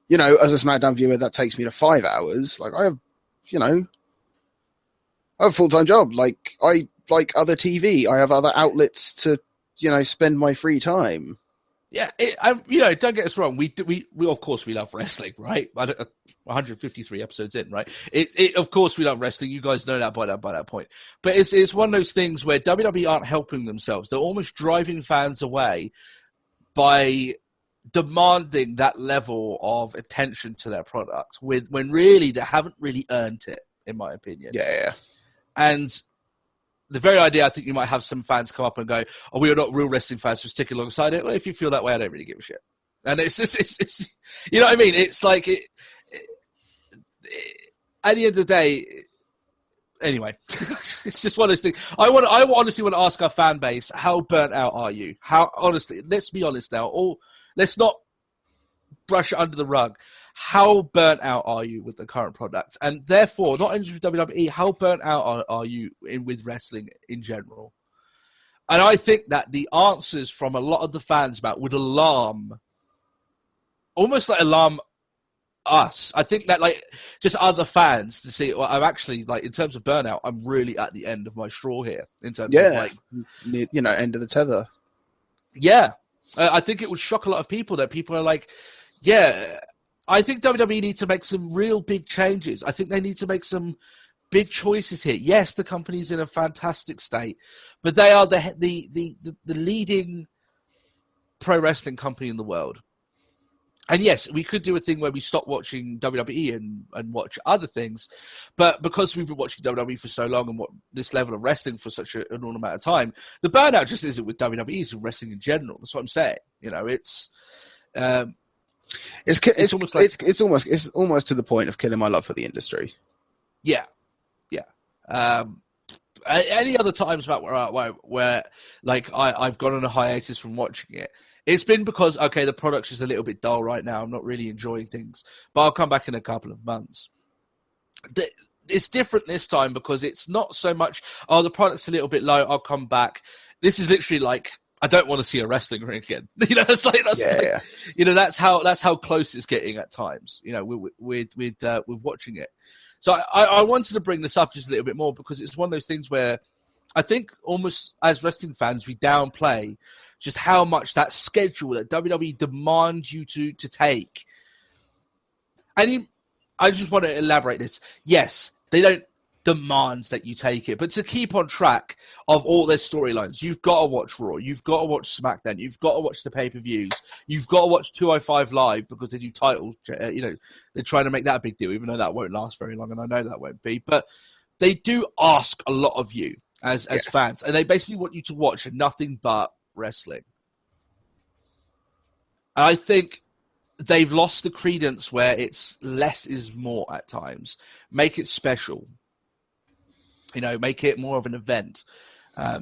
you know, as a SmackDown viewer, that takes me to 5 hours. Like, I have a full-time job. Like, I like other TV. I have other outlets to, you know, spend my free time. Yeah, you know, don't get us wrong. We of course we love wrestling, right? 153 episodes in, right? Of course we love wrestling. You guys know that by that point. But it's one of those things where WWE aren't helping themselves. They're almost driving fans away by demanding that level of attention to their product, when really they haven't really earned it, in my opinion. Yeah. And the very idea, I think you might have some fans come up and go, "Oh, we are not real wrestling fans, so stick alongside it." Well, if you feel that way, I don't really give a shit. And it's just, it's you know what I mean? It's like, at the end of the day, anyway, it's just one of those things. I honestly want to ask our fan base, how burnt out are you? How, honestly, let's be honest now. Let's not brush it under the rug. How burnt out are you with the current product? And therefore, not only with WWE, how burnt out are you with wrestling in general? And I think that the answers from a lot of the fans would almost alarm us. I think that, like, just other fans to see, well, I'm actually, like, in terms of burnout, I'm really at the end of my straw here. In terms of, like, you know, end of the tether. Yeah. I think it would shock a lot of people that people are like, yeah, I think WWE needs to make some real big changes. I think they need to make some big choices here. Yes, the company's in a fantastic state, but they are the leading pro wrestling company in the world. And yes, we could do a thing where we stop watching WWE and watch other things, but because we've been watching WWE for so long and this level of wrestling for such an enormous amount of time, the burnout just isn't with WWE, it's with wrestling in general. That's what I'm saying. You know, it's almost to the point of killing my love for the industry. Yeah. Any other times where like I've gone on a hiatus from watching it, it's been because, okay, the product's just a little bit dull right now. I'm not really enjoying things, but I'll come back in a couple of months. It's different this time because it's not so much, oh, the product's a little bit low, I'll come back. This is literally like, I don't want to see a wrestling ring again. That's how close it's getting at times. With watching it. So I wanted to bring this up just a little bit more because it's one of those things where I think almost as wrestling fans we downplay just how much that schedule that WWE demands you to take. And I just want to elaborate this. Yes, they don't demand that you take it, but to keep on track of all their storylines, you've got to watch Raw, you've got to watch SmackDown, you've got to watch the pay-per-views, you've got to watch 205 Live because they do titles. They're trying to make that a big deal, even though that won't last very long, and I know that won't be. But they do ask a lot of you as fans, and they basically want you to watch nothing but wrestling. And I think they've lost the credence where it's less is more at times. Make it special. Make it more of an event.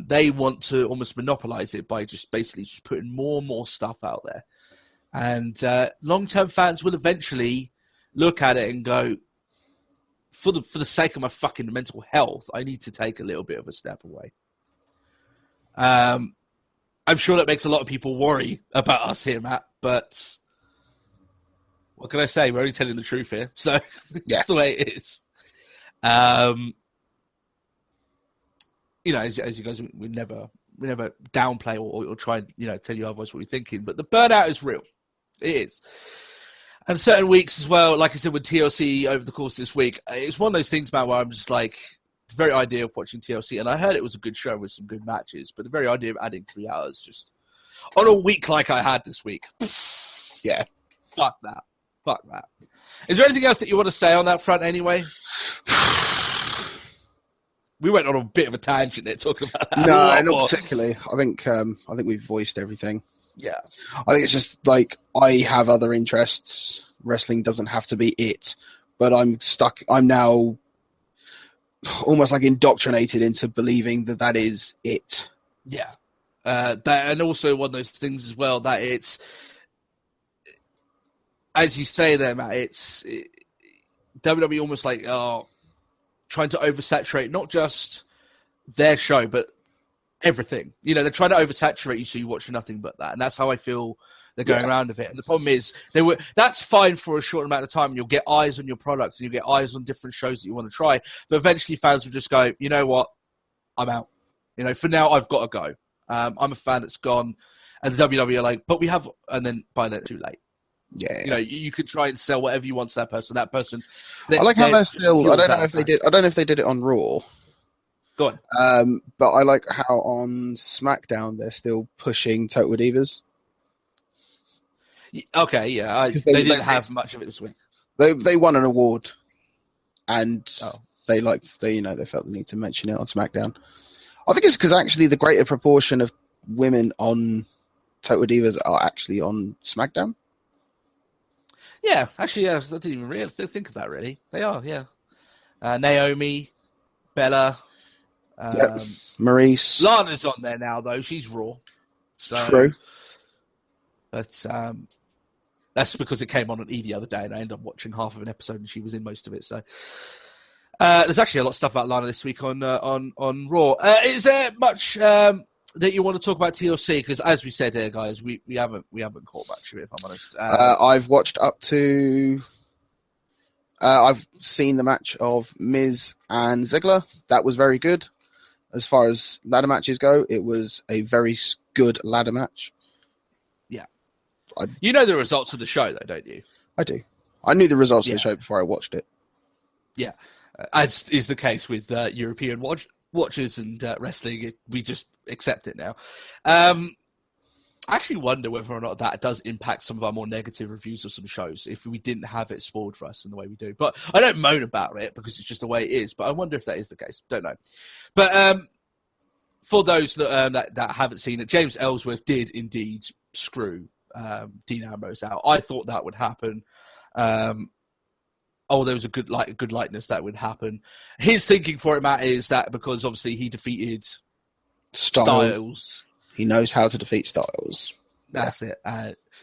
They want to almost monopolize it by just putting more and more stuff out there. And long-term fans will eventually look at it and go, for the sake of my fucking mental health, I need to take a little bit of a step away. I'm sure that makes a lot of people worry about us here, Matt, but what can I say? We're only telling the truth here. So that's the way it is. As you guys, we never downplay or try and, tell you otherwise what we're thinking, but the burnout is real. It is. And certain weeks as well, like I said, with TLC over the course of this week, it's one of those things, Matt, where I'm just like, the very idea of watching TLC, and I heard it was a good show with some good matches, but the very idea of adding 3 hours just on a week like I had this week, fuck that. Is there anything else that you want to say on that front anyway? We went on a bit of a tangent there talking about that. No, not particularly. I think we've voiced everything. Yeah. I think it's just like I have other interests. Wrestling doesn't have to be it, but I'm stuck. I'm now almost like indoctrinated into believing that is it. Yeah. And also one of those things as well that it's, as you say there, Matt, WWE almost like trying to oversaturate not just their show, but everything. They're trying to oversaturate you so you watch nothing but that. And that's how I feel they're going around with it. And the problem is that's fine for a short amount of time. And you'll get eyes on your products and you'll get eyes on different shows that you want to try. But eventually fans will just go, you know what? I'm out. For now, I've got to go. I'm a fan that's gone. And the WWE are like, but we have, and then by then it's too late. Yeah. You could try and sell whatever you want to that person. That person. I like how they're still. I don't know if they did. I don't know if they did it on Raw. Go on. But I like how on SmackDown they're still pushing Total Divas. Okay, yeah. They didn't have much of it this week. They won an award, and they felt the need to mention it on SmackDown. I think it's because actually the greater proportion of women on Total Divas are actually on SmackDown. Yeah, actually, I didn't even really think of that, really. They are, yeah. Naomi, Bella. Maurice. Lana's on there now, though. She's Raw. So, true. But that's because it came on E the other day, and I ended up watching half of an episode, and she was in most of it. So there's actually a lot of stuff about Lana this week on Raw. Is there much that you want to talk about TLC? Because as we said here, guys, we haven't caught much of it, if I'm honest. I've watched up to. I've seen the match of Miz and Ziggler. That was very good. As far as ladder matches go, it was a very good ladder match. Yeah. You know the results of the show, though, don't you? I do. I knew the results of the show before I watched it. Yeah. As is the case with European watchers and wrestling, we just accept it now. I actually wonder whether or not that does impact some of our more negative reviews of some shows if we didn't have it spoiled for us in the way we do. But I don't moan about it because it's just the way it is. But I wonder if that is the case. Don't know. But for those that haven't seen it, James Ellsworth did indeed screw Dean Ambrose out. I thought that would happen. There was a good likeness that would happen. His thinking for it, Matt, is that because obviously he defeated Styles. He knows how to defeat Styles. That's it.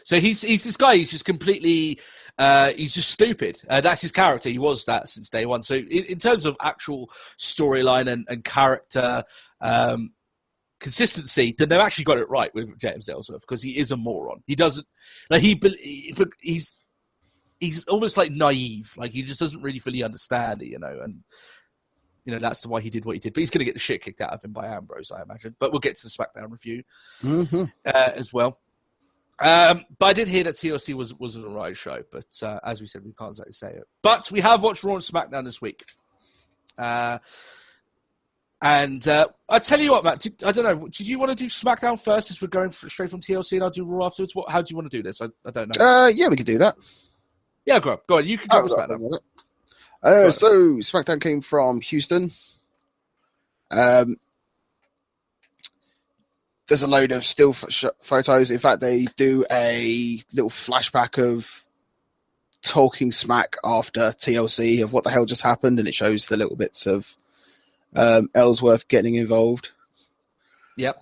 So he's this guy. He's just completely. He's just stupid. That's his character. He was that since day one. So in terms of actual storyline and character, consistency, then they've actually got it right with James Ellsworth, because he is a moron. He doesn't he's almost like naive, like he just doesn't really fully understand it, and that's why he did what he did. But he's going to get the shit kicked out of him by Ambrose, I imagine. But we'll get to the SmackDown review as well. But I did hear that TLC was an alright show, but as we said, we can't exactly say it. But we have watched Raw and SmackDown this week. And I tell you what, Matt, I don't know. Did you want to do SmackDown first, as we're going straight from TLC, and I'll do Raw afterwards? How do you want to do this? I don't know. Yeah, we could do that. Yeah, go on. You can go with SmackDown. So SmackDown came from Houston. There's a load of still photos. In fact, they do a little flashback of talking smack after TLC of what the hell just happened, and it shows the little bits of Ellsworth getting involved. Yep.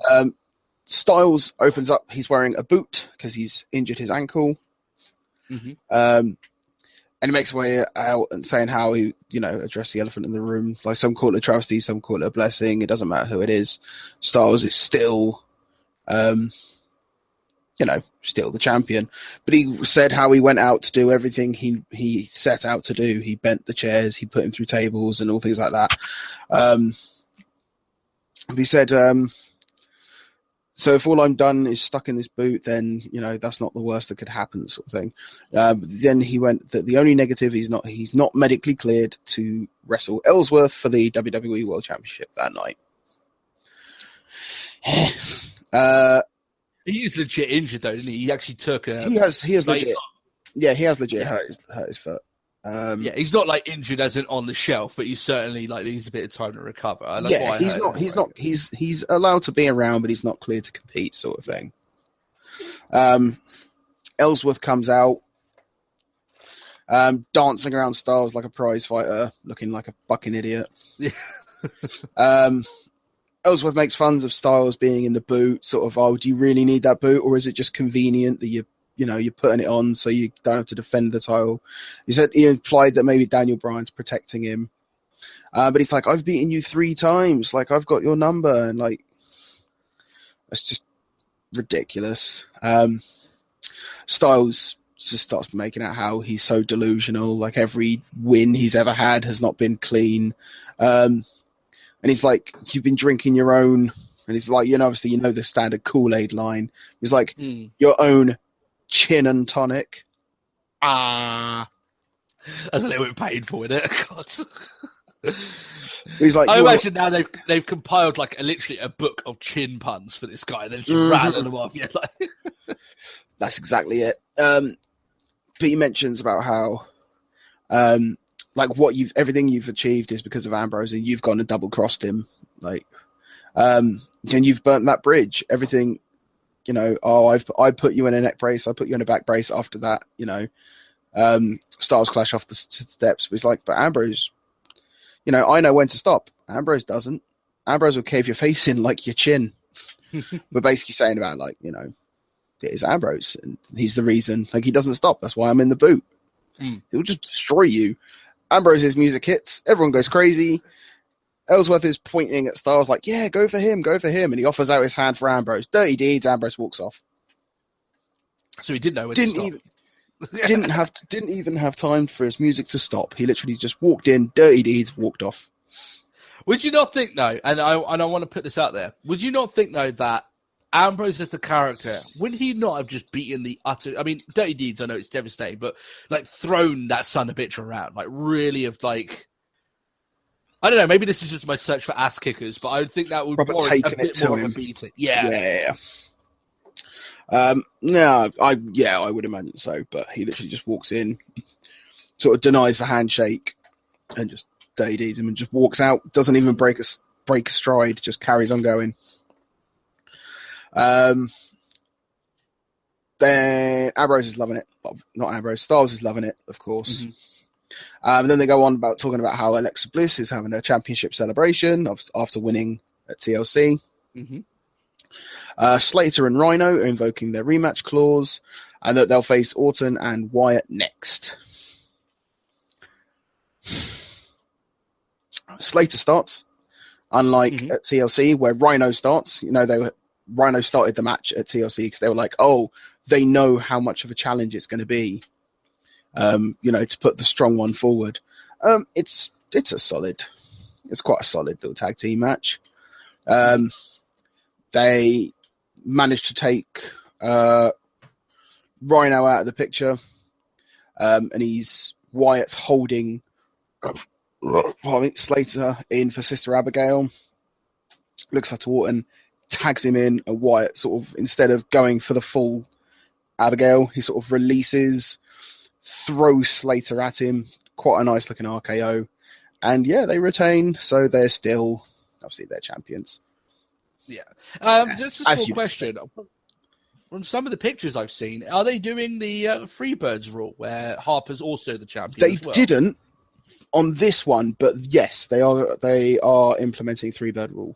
Styles opens up. He's wearing a boot because he's injured his ankle. Mm-hmm. And he makes his way out and saying how he, addressed the elephant in the room. Like, some call it a travesty, some call it a blessing. It doesn't matter who it is. Styles is still, still the champion. But he said how he went out to do everything he set out to do. He bent the chairs, he put him through tables and all things like that. He said, so if all I'm done is stuck in this boot, then, that's not the worst that could happen, sort of thing. Then he went that the only negative, he's not medically cleared to wrestle Ellsworth for the WWE World Championship that night. He is legit injured, though, isn't he? He actually took a... He has legit... Yeah, he has legit hurt his foot. Yeah, he's not like injured as in on the shelf, but he's certainly needs a bit of time to recover. He's allowed to be around, but he's not cleared to compete, sort of thing. Ellsworth comes out, dancing around Styles like a prize fighter, looking like a fucking idiot. Yeah. Ellsworth makes fun of Styles being in the boot, sort of, do you really need that boot, or is it just convenient that you're putting it on so you don't have to defend the title? He implied that maybe Daniel Bryan's protecting him. But he's like, I've beaten you 3 times. Like, I've got your number. And, that's just ridiculous. Styles just starts making out how he's so delusional. Like, every win he's ever had has not been clean. And he's like, you've been drinking your own. And he's like, obviously, the standard Kool-Aid line. He's like, your own gin and tonic. That's a little bit painful, isn't it? God. He's like, I imagine now they've compiled literally a book of chin puns for this guy. They're just rattling them off. Yeah, That's exactly it. But he mentions about how, everything you've achieved is because of Ambrose, and you've gone and double crossed him. And you've burnt that bridge. Everything. I put you in a neck brace, I put you in a back brace after that, Styles clash off the steps. But he's like, but Ambrose, I know when to stop. Ambrose doesn't. Ambrose will cave your face in like your chin. We're basically saying about it is Ambrose, and he's the reason. He doesn't stop. That's why I'm in the boot. He'll just destroy you. Ambrose's music hits. Everyone goes crazy. Ellsworth is pointing at Styles like, yeah, go for him. And he offers out his hand for Ambrose. Dirty deeds. Ambrose walks off. So he didn't know when to stop. Didn't even have time for his music to stop. He literally just walked in, dirty deeds, walked off. Would you not think, though, and I want to put this out there, would you not think, though, that Ambrose as the character, would he not have just beaten the utter... I mean, dirty deeds, I know it's devastating, but, thrown that son of a bitch around, really have, I don't know, maybe this is just my search for ass kickers, but I would think that would warrant a bit more of a beating. Yeah. I would imagine so, but he literally just walks in, sort of denies the handshake, and just dirty him and just walks out, doesn't even break a stride, just carries on going. Then Ambrose is loving it. Well, not Ambrose, Styles is loving it, of course. Mm-hmm. And then they go on about talking about how Alexa Bliss is having a championship celebration after winning at TLC. Mm-hmm. Slater and Rhino are invoking their rematch clause, and that they'll face Orton and Wyatt next. Slater starts. unlike at TLC where Rhino starts. Rhino started the match at TLC because they were like, oh, they know how much of a challenge it's going to be, to put the strong one forward. It's quite a solid little tag team match. They managed to take Rhino out of the picture, and Wyatt's holding Slater in for Sister Abigail. Looks like Orton tags him in, and Wyatt sort of, instead of going for the full Abigail, he sort of releases, throws Slater at him. Quite a nice looking RKO. And yeah, they retain, so they're still, obviously, they're champions. Yeah. Just a small question. From some of the pictures I've seen, are they doing the Freebirds rule where Harper's also the champion? They as well? didn't on this one, but yes, they are implementing Freebird rule.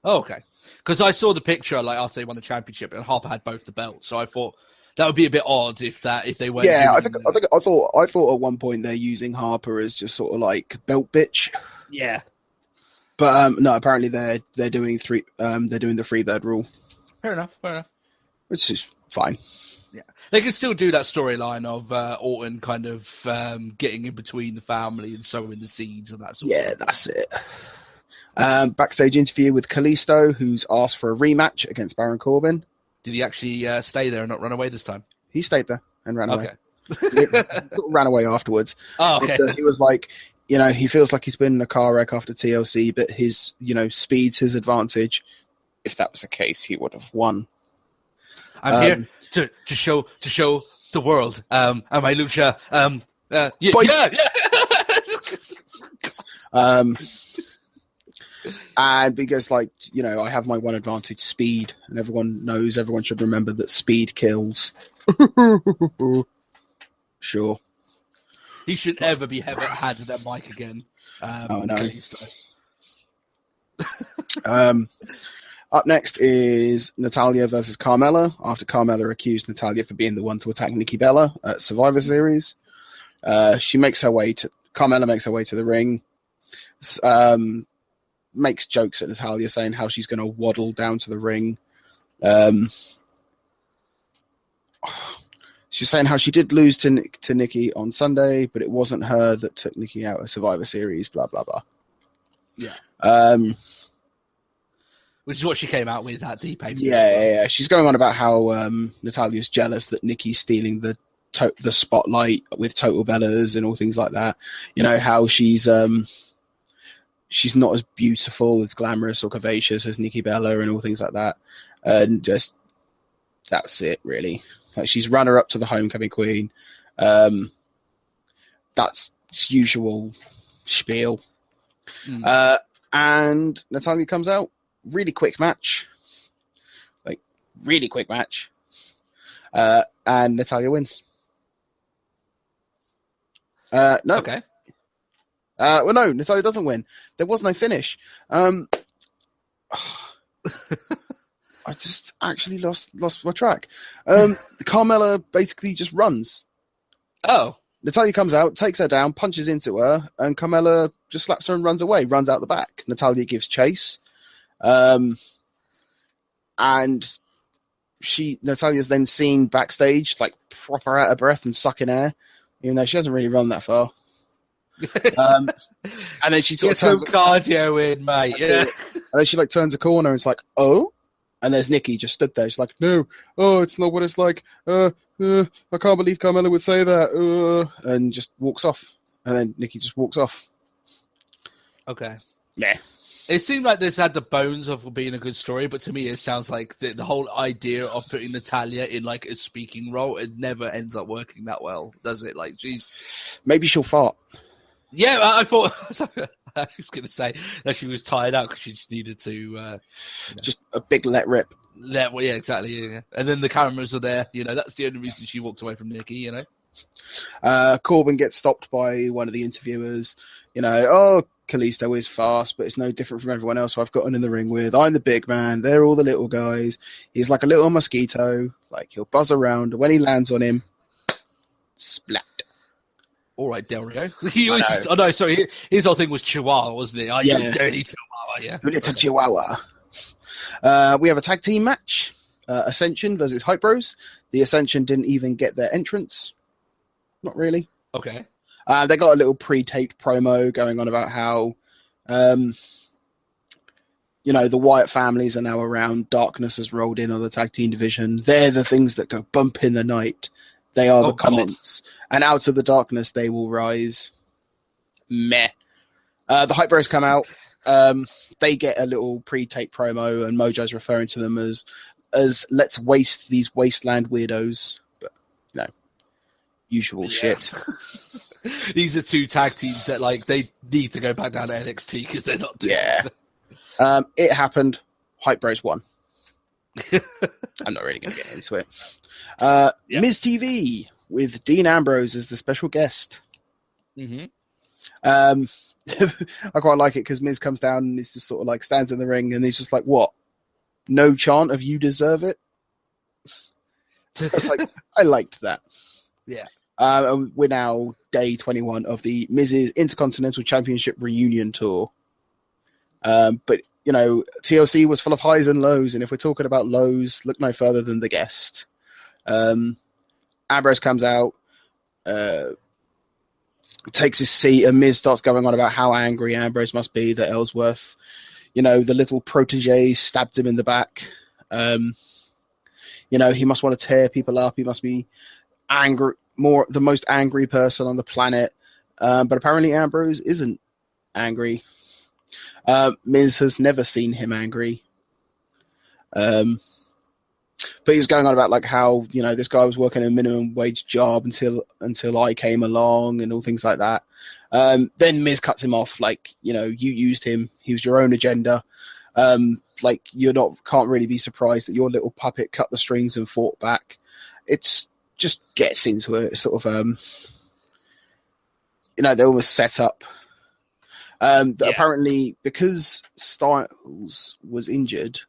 Oh, okay. Because I saw the picture like after they won the championship, and Harper had both the belts, so I thought that would be a bit odd if they weren't. Yeah, I thought at one point they're using Harper as just sort of like belt bitch. Yeah. But no, apparently they're doing the Freebird rule. Fair enough. Which is fine. Yeah, they can still do that storyline of Orton kind of getting in between the family and sowing the seeds and that sort of thing. That's it. Backstage interview with Kalisto, who's asked for a rematch against Baron Corbin. Did he actually stay there and not run away this time? He stayed there and ran away. Okay. Ran away afterwards. Oh, okay. He was like, he feels like he's been in a car wreck after TLC, but his, speed's his advantage. If that was the case, he would have won. I'm here to show the world. Am I Lucha? And because, I have my one advantage, speed, and everyone should remember that speed kills. Sure. He should ever be had that mic again. Oh, no. Up next is Natalya versus Carmella, after Carmella accused Natalya for being the one to attack Nikki Bella at Survivor Series. Carmella makes her way to the ring, makes jokes at Natalya, saying how she's going to waddle down to the ring. She's saying how she did lose to Nikki on Sunday, but it wasn't her that took Nikki out of Survivor Series, blah, blah, blah. Yeah. Which is what she came out with at the pay-per-view. Yeah. She's going on about how Natalya's jealous that Nikki's stealing the spotlight with Total Bellas and all things like that. How she's not as beautiful, as glamorous or curvaceous as Nikki Bella and all things like that. And just, that's it, really. She's runner-up to the Homecoming Queen. That's usual spiel. And Natalya comes out. Really quick match. And Natalya wins. No. Okay. Well, no, Natalya doesn't win. There was no finish. I just actually lost my track. Carmella basically just runs. Oh. Natalya comes out, takes her down, punches into her, and Carmella just slaps her and runs away, runs out the back. Natalya gives chase. And Natalya's then seen backstage, proper out of breath and sucking air, even though she hasn't really run that far. And then she sort of turns cardio in, mate. Yeah. And then she turns a corner and it's like, oh, and there's Nikki just stood there. She's like, no, it's not what it's like. I can't believe Carmella would say that. And just walks off. And then Nikki just walks off. Okay. Yeah. It seemed like this had the bones of being a good story, but to me it sounds like the whole idea of putting Natalya in a speaking role, it never ends up working that well, does it? She's... Maybe she'll fart. Yeah, I thought... I was going to say that she was tired out because she just needed to... Just a big let rip. Yeah, exactly. Yeah. And then the cameras are there. That's the only reason she walked away from Nikki, Corbin gets stopped by one of the interviewers. Kalisto is fast, but it's no different from everyone else I've gotten in the ring with. I'm the big man. They're all the little guys. He's like a little mosquito. He'll buzz around. When he lands on him, splat. All right, Del Rio. His whole thing was Chihuahua, wasn't it? You dirty Chihuahua. yeah. Your little chihuahua. We have a tag team match. Ascension versus Hype Bros. The Ascension didn't even get their entrance. Not really. Okay. They got a little pre-taped promo going on about how, the Wyatt families are now around. Darkness has rolled in on the tag team division. They're the things that go bump in the night. They are the comments. And out of the darkness, they will rise. Meh. The Hype Bros come out. They get a little pre-tape promo, and Mojo's referring to them as let's waste these wasteland weirdos. But, usual shit. These are two tag teams that, they need to go back down to NXT because they're not doing it. It happened. Hype Bros won. I'm not really going to get into it. Miz TV with Dean Ambrose as the special guest. Mm-hmm. I quite like it because Miz comes down and he's just sort of stands in the ring and he's just like, what? No chant of you deserve it? It's I liked that. Yeah. We're now day 21 of the Miz's Intercontinental Championship Reunion Tour. But, TLC was full of highs and lows, and if we're talking about lows, look no further than the guest. Ambrose comes out, takes his seat, and Miz starts going on about how angry Ambrose must be that Ellsworth, the little protege stabbed him in the back. He must want to tear people up. He must be angry, the most angry person on the planet. But apparently Ambrose isn't angry. Miz has never seen him angry. But he was going on about how, this guy was working a minimum wage job until I came along and all things like that. Then Miz cuts him off you used him. He was your own agenda. Can't really be surprised that your little puppet cut the strings and fought back. It's just gets into a sort of, they almost set up. Apparently, because Styles was injured,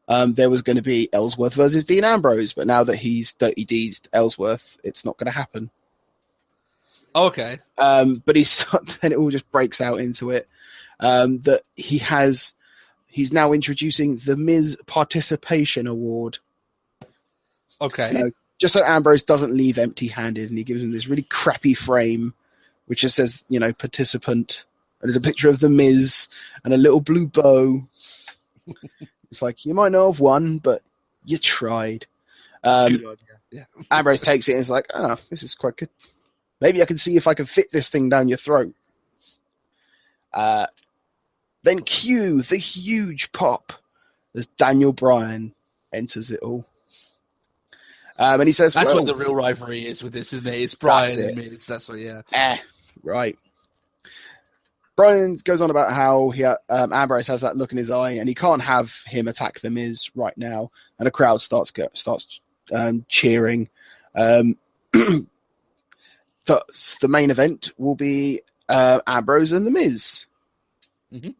there was going to be Ellsworth versus Dean Ambrose, but now that he's Dirty D's Ellsworth, it's not going to happen. Okay. But then it all just breaks out into it that he's now introducing the Miz Participation Award. Okay. Just so Ambrose doesn't leave empty-handed, and he gives him this really crappy frame, which just says, participant. And there's a picture of the Miz and a little blue bow. It's you might not have won, but you tried. Good idea. Yeah. Ambrose takes it and is this is quite good. Maybe I can see if I can fit this thing down your throat. Then cue the huge pop as Daniel Bryan enters it all. And he says, that's what the real rivalry is with this, isn't it? It's Bryan and Miz. That's what, yeah. Right. Bryan goes on about how Ambrose has that look in his eye and he can't have him attack the Miz right now. And the crowd starts cheering. The main event will be Ambrose and the Miz. Mm-hmm.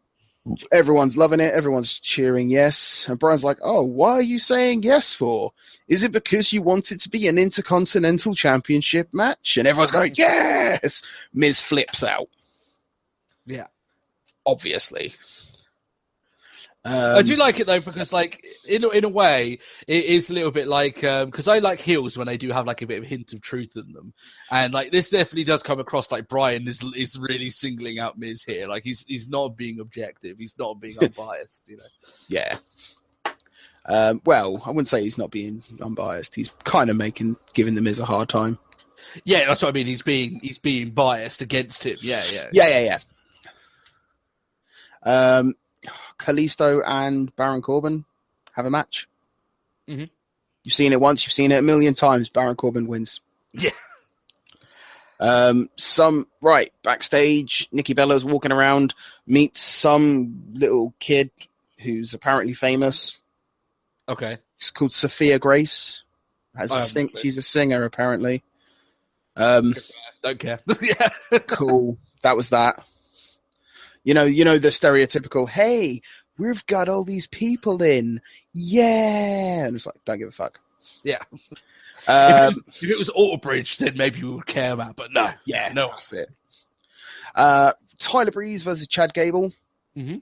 Everyone's loving it. Everyone's cheering yes. And Bryan's like, oh, why are you saying yes for? Is it because you want it to be an Intercontinental Championship match? And everyone's going, yes! Miz flips out. Yeah. Obviously. I do like it though because, in a way, it is a little bit because I like heels when they do have a bit of a hint of truth in them, and this definitely does come across Bryan is really singling out Miz here. He's not being objective, he's not being unbiased, Yeah. Well, I wouldn't say he's not being unbiased. He's kind of giving the Miz a hard time. Yeah, that's what I mean. He's being biased against him. Yeah. Kalisto and Baron Corbin have a match. Mm-hmm. You've seen it once, you've seen it a million times. Baron Corbin wins. Yeah. Backstage, Nikki Bella's walking around, meets some little kid who's apparently famous. Okay. She's called Sophia Grace. She's a singer, apparently. Don't care. Yeah. Cool. That was that. You know the stereotypical, hey, we've got all these people in. Yeah. And it's don't give a fuck. Yeah. If it was Autobridge, then maybe we would care about, but no. Yeah, no. That's it. Tyler Breeze versus Chad Gable. Mm-hmm.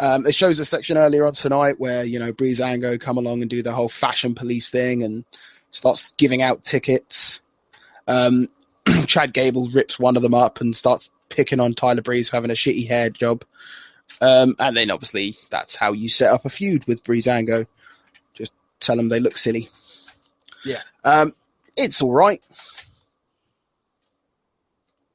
It shows a section earlier on tonight where, Breezango come along and do the whole fashion police thing and starts giving out tickets. Chad Gable rips one of them up and starts picking on Tyler Breeze for having a shitty hair job. And then obviously that's how you set up a feud with Breezango. Just tell them they look silly. Yeah. It's all right.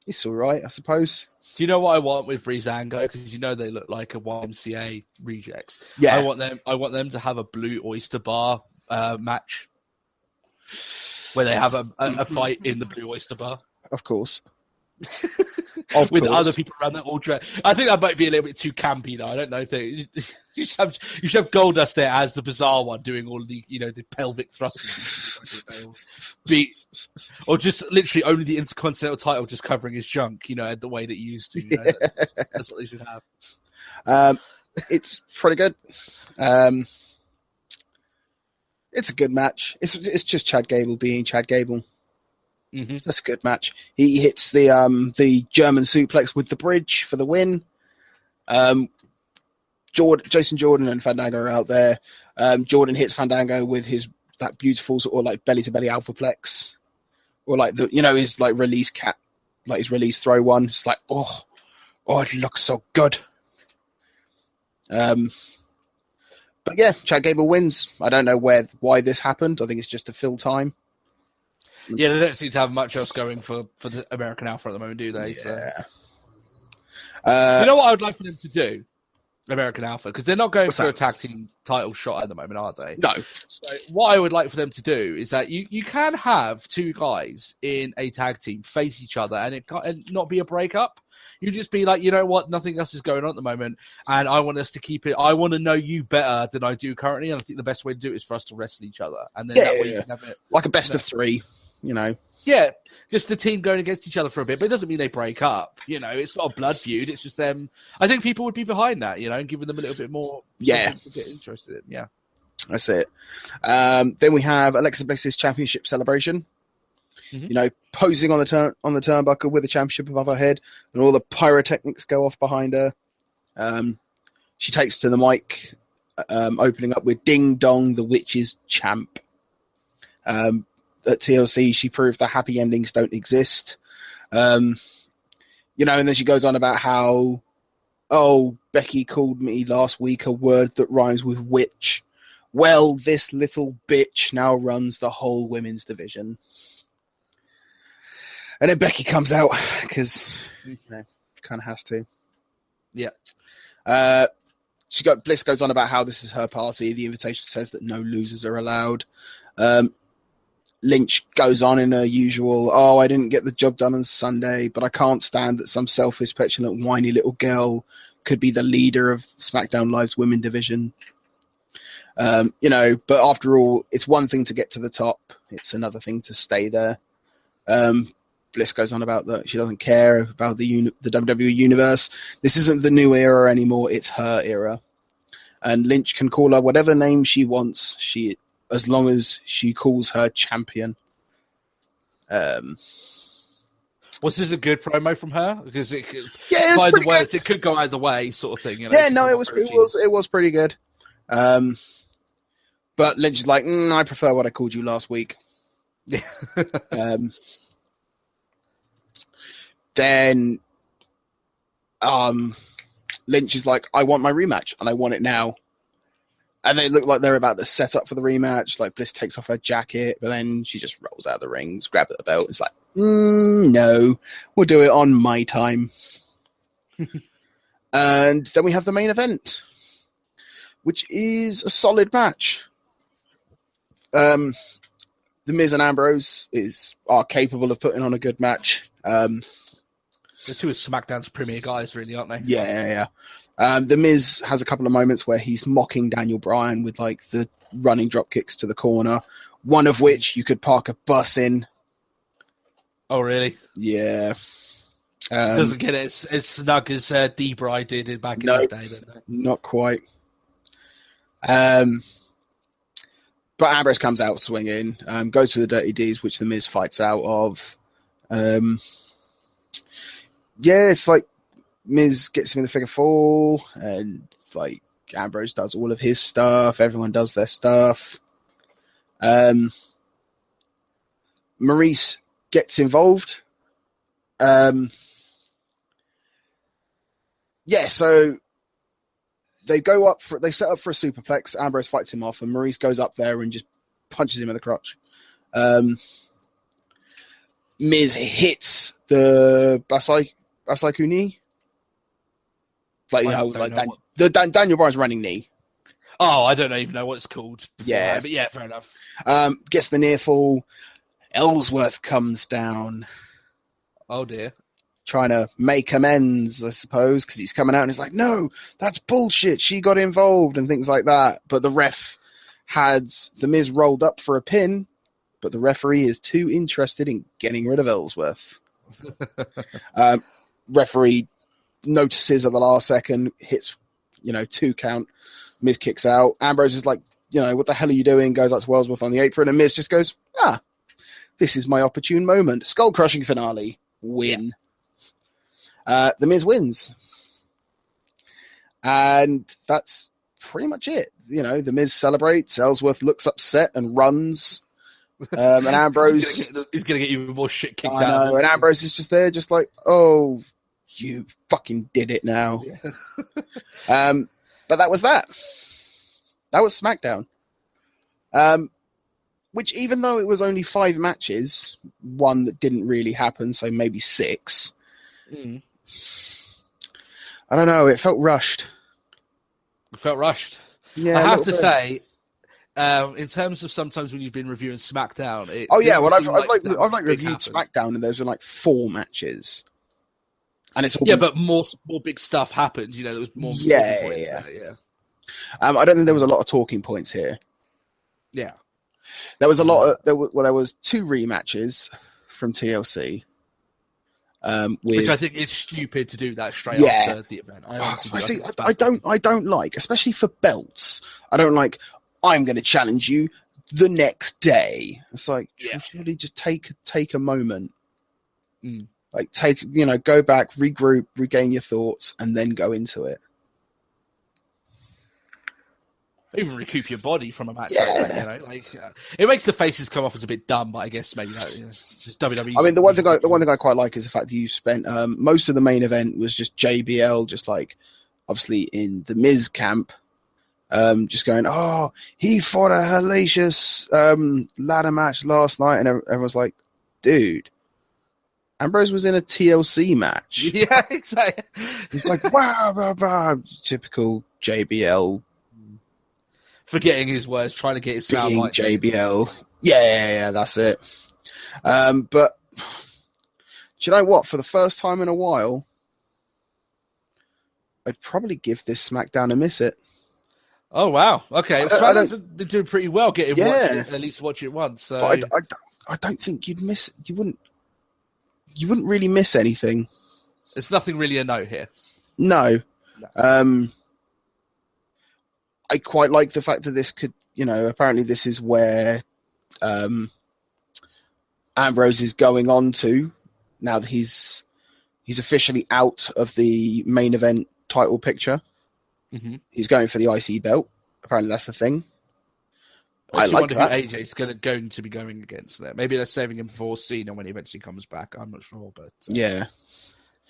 It's all right, I suppose. Do you know what I want with Breezango? Because they look like a YMCA rejects. Yeah. I want them to have a Blue Oyster Bar match where they have a fight in the Blue Oyster Bar. Of course. With other people around that all dress. I think that might be a little bit too campy, though. I don't know if you should have Goldust there as the bizarre one doing all of the the pelvic thrusting, or just literally only the Intercontinental title just covering his junk, the way that you used to. That's what they should have. It's pretty good. It's a good match. It's just Chad Gable being Chad Gable. Mm-hmm. That's a good match. He hits the German suplex with the bridge for the win. Jason Jordan and Fandango are out there. Jordan hits Fandango with that beautiful sort of like belly to belly alphaplex, or like his like release cat, like his release throw one. It's like oh, it looks so good. But yeah, Chad Gable wins. I don't know why this happened. I think it's just to fill time. Yeah, they don't seem to have much else going for the American Alpha at the moment, do they? Yeah. So. You know what I would like for them to do? American Alpha, because they're not going for that? a tag team title shot at the moment, are they? No. So what I would like for them to do is that you can have two guys in a tag team face each other and not be a breakup. You just be like, you know what, nothing else is going on at the moment, and I want us to keep it. I want to know you better than I do currently, and I think the best way to do it is for us to wrestle each other, and then that way you can have it like a best of three. Yeah, just the team going against each other for a bit, but it doesn't mean they break up. It's not a blood feud. It's just them. I think people would be behind that, and giving them a little bit more to get interested in. Yeah, that's it. Then we have Alexa Bliss's championship celebration. Mm-hmm. Posing on the turnbuckle with the championship above her head, and all the pyrotechnics go off behind her. She takes to the mic, opening up with "Ding Dong, the Witch's Champ." At TLC, she proved that happy endings don't exist. And then she goes on about how, Becky called me last week a word that rhymes with witch. Well, this little bitch now runs the whole women's division. And then Becky comes out because, kind of has to. Yeah. Bliss goes on about how this is her party. The invitation says that no losers are allowed. Lynch goes on in her usual, I didn't get the job done on Sunday, but I can't stand that some selfish, petulant, whiny little girl could be the leader of SmackDown Live's women division. But after all, it's one thing to get to the top. It's another thing to stay there. Bliss goes on about that she doesn't care about the WWE universe. This isn't the new era anymore. It's her era. And Lynch can call her whatever name she wants. As long as she calls her champion. Was this a good promo from her? Because it could, it could go either way, sort of thing. Yeah, no, it was pretty good. But Lynch is like, I prefer what I called you last week. Then Lynch is like, I want my rematch, and I want it now. And they look like they're about to set up for the rematch. Like, Bliss takes off her jacket, but then she just rolls out of the rings, grabs at the belt. It's like, no, we'll do it on my time. And then we have the main event, which is a solid match. The Miz and Ambrose are capable of putting on a good match. The two of SmackDown's premier guys, really, aren't they? Yeah. The Miz has a couple of moments where he's mocking Daniel Bryan with like the running drop kicks to the corner, one of which you could park a bus in. Oh, really? Yeah. Doesn't get it as snug as D-Bry did back in his day. Not quite. But Ambrose comes out swinging, goes for the Dirty D's, which the Miz fights out of. It's like Miz gets him in the figure 4, and like Ambrose does all of his stuff. Everyone does their stuff. Maurice gets involved. So they set up for a superplex. Ambrose fights him off, and Maurice goes up there and just punches him in the crotch. Miz hits the Basaiku knee. Like, Daniel Bryan's running knee. Oh, I don't even know what it's called. Yeah. But yeah, fair enough. Gets the near fall. Ellsworth comes down. Oh, dear. Trying to make amends, I suppose, because he's coming out and he's like, no, that's bullshit. She got involved and things like that. But the ref had The Miz rolled up for a pin, but the referee is too interested in getting rid of Ellsworth. Referee notices at the last second, hits, 2 count. Miz kicks out. Ambrose is like, what the hell are you doing? Goes up to Ellsworth on the apron, and Miz just goes, this is my opportune moment. Skull-crushing finale. Win. The Miz wins. And that's pretty much it. The Miz celebrates. Ellsworth looks upset and runs. And Ambrose... he's going to get even more shit kicked out. I know, and Ambrose is just there, just like, oh, you fucking did it now. Yeah. But that was that. That was SmackDown. Which, even though it was only 5 matches, one that didn't really happen, so maybe 6. I don't know. It felt rushed. Yeah, I have to say, in terms of sometimes when you've been reviewing SmackDown, I've reviewed SmackDown, and there's been like 4 matches, and it's all but more big stuff happened. There was more. Yeah. I don't think there was a lot of talking points here. Yeah. There was a lot of there was 2 rematches from TLC. Which I think is stupid to do that straight after the event. I don't like, especially for belts. I don't like. I'm going to challenge you the next day. It's like surely just take a moment, like go back, regroup, regain your thoughts, and then go into it. Even recoup your body from a match. It makes the faces come off as a bit dumb, but I guess maybe just WWE. I mean, the one thing I quite like is the fact that you spent most of the main event was just JBL, just like obviously in the Miz camp, just going, oh, he fought a hellacious ladder match last night, and everyone's like, dude, Ambrose was in a TLC match. Yeah, exactly. He's like, wow, blah, blah. Typical JBL. Forgetting his words, trying to get his sound like JBL. Yeah, that's it. But do you know what? For the first time in a while, I'd probably give this SmackDown a miss it. Oh wow! Okay, SmackDown's been doing pretty well. At least watch it once. So. But I don't think you'd miss. You wouldn't really miss anything. There's nothing really a note here. No. I quite like the fact that this could, apparently this is where Ambrose is going on to now that he's officially out of the main event title picture. Mm-hmm. He's going for the IC belt. Apparently that's the thing. I wonder who AJ's going to be going against there. Maybe they're saving him for Cena when he eventually comes back. I'm not sure, but yeah.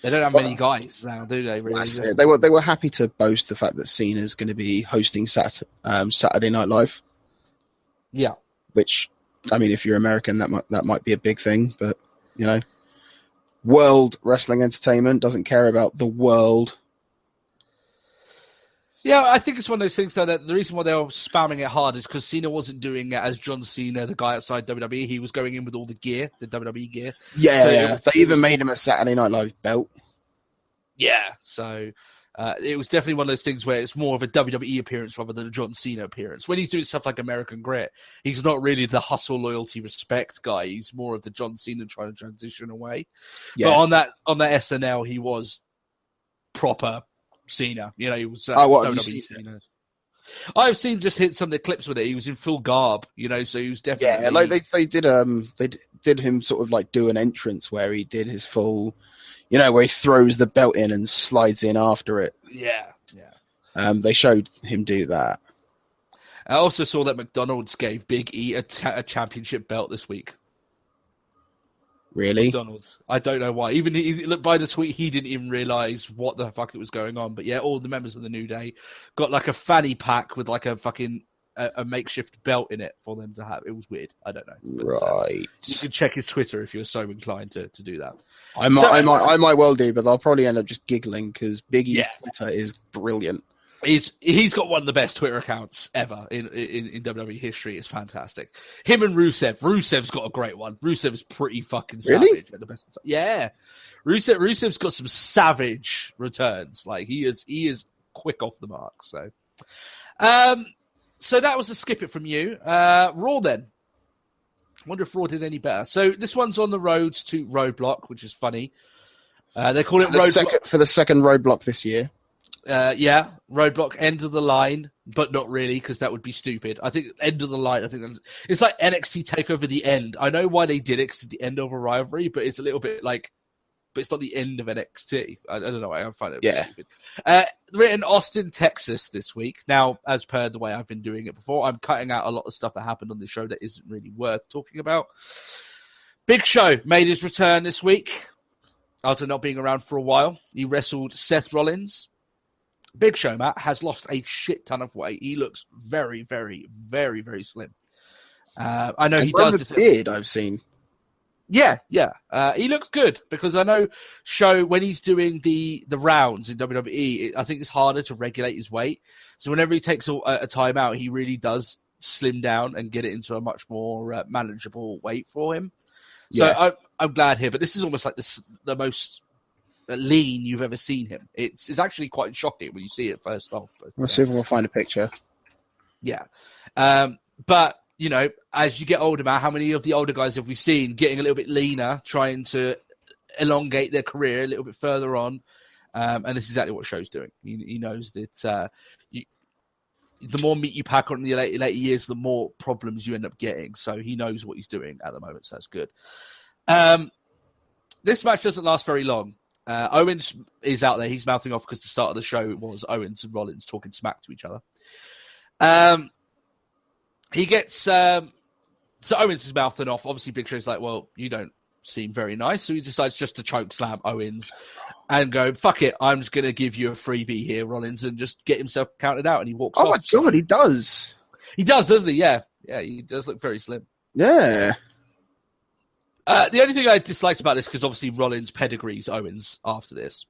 They don't have many guys now, do they? Really? They were happy to boast the fact that Cena's going to be hosting Saturday Night Live. Yeah, which, I mean, if you're American, that might be a big thing, but World Wrestling Entertainment doesn't care about the world. Yeah, I think it's one of those things, though, that the reason why they were spamming it hard is because Cena wasn't doing it as John Cena, the guy outside WWE. He was going in with all the gear, the WWE gear. Yeah, they even made him a Saturday Night Live belt. Yeah, so it was definitely one of those things where it's more of a WWE appearance rather than a John Cena appearance. When he's doing stuff like American Grit, he's not really the hustle, loyalty, respect guy. He's more of the John Cena trying to transition away. Yeah. But on that SNL, he was proper Cena, he was WWE Cena. I've seen just hit some of the clips with it. He was in full garb, so he was definitely like they did him sort of like do an entrance where he did his full, You know, where he throws the belt in and slides in after it. Yeah. They showed him do that. I also saw that McDonald's gave Big E a championship belt this week. Really? McDonald's. I don't know why. Even look by the tweet, he didn't even realize what the fuck it was going on. But yeah, all the members of the New Day got like a fanny pack with like a fucking a makeshift belt in it for them to have. It was weird. I don't know. But, right. You can check his Twitter if you're so inclined to do that. I might well do, but I'll probably end up just giggling because Big E's Twitter is brilliant. He's got one of the best Twitter accounts ever in WWE history. It's fantastic. Him and Rusev. Rusev's got a great one. Rusev's pretty fucking savage Really? at the best of time. Yeah. Rusev's got some savage returns. Like he is quick off the mark. So that was a skip it from you. Raw then. I wonder if Raw did any better. So this one's on the road to Roadblock, which is funny. They call it Roadblock for the second Roadblock this year. Roadblock end of the line, but not really because that would be stupid. I think end of the line. I think it's like NXT Takeover the end. I know why they did it because it's the end of a rivalry, but it's a little bit like, but it's not the end of NXT. I don't know. I find it a bit stupid. We're in Austin, Texas this week. Now, as per the way I've been doing it before, I'm cutting out a lot of stuff that happened on the show that isn't really worth talking about. Big Show made his return this week after not being around for a while. He wrestled Seth Rollins. Big Show, Matt, has lost a shit ton of weight. He looks very, very, very, very slim. I know he does this. Beard I've seen. Yeah. He looks good because I know Show when he's doing the rounds in WWE, I think it's harder to regulate his weight. So whenever he takes a time out, he really does slim down and get it into a much more manageable weight for him. So I'm glad here, but this is almost like the most lean you've ever seen him. It's actually quite shocking when you see it first off. Let's see if we'll find a picture. Yeah. But, you know, as you get older, Matt, how many of the older guys have we seen getting a little bit leaner, trying to elongate their career a little bit further on? And this is exactly what Show's doing. He knows that the more meat you pack on in the later years, the more problems you end up getting. So he knows what he's doing at the moment, so that's good. This match doesn't last very long. Owens is out there. He's mouthing off because the start of the show was Owens and Rollins talking smack to each other. He gets... so Owens is mouthing off. Obviously, Big Show's like, well, you don't seem very nice. So he decides just to choke slam Owens and go, fuck it, I'm just going to give you a freebie here, Rollins, and just get himself counted out. And he walks off. Oh, my God, he does. He does, doesn't he? Yeah, he does look very slim. Yeah. The only thing I disliked about this, because obviously Rollins pedigrees Owens after this,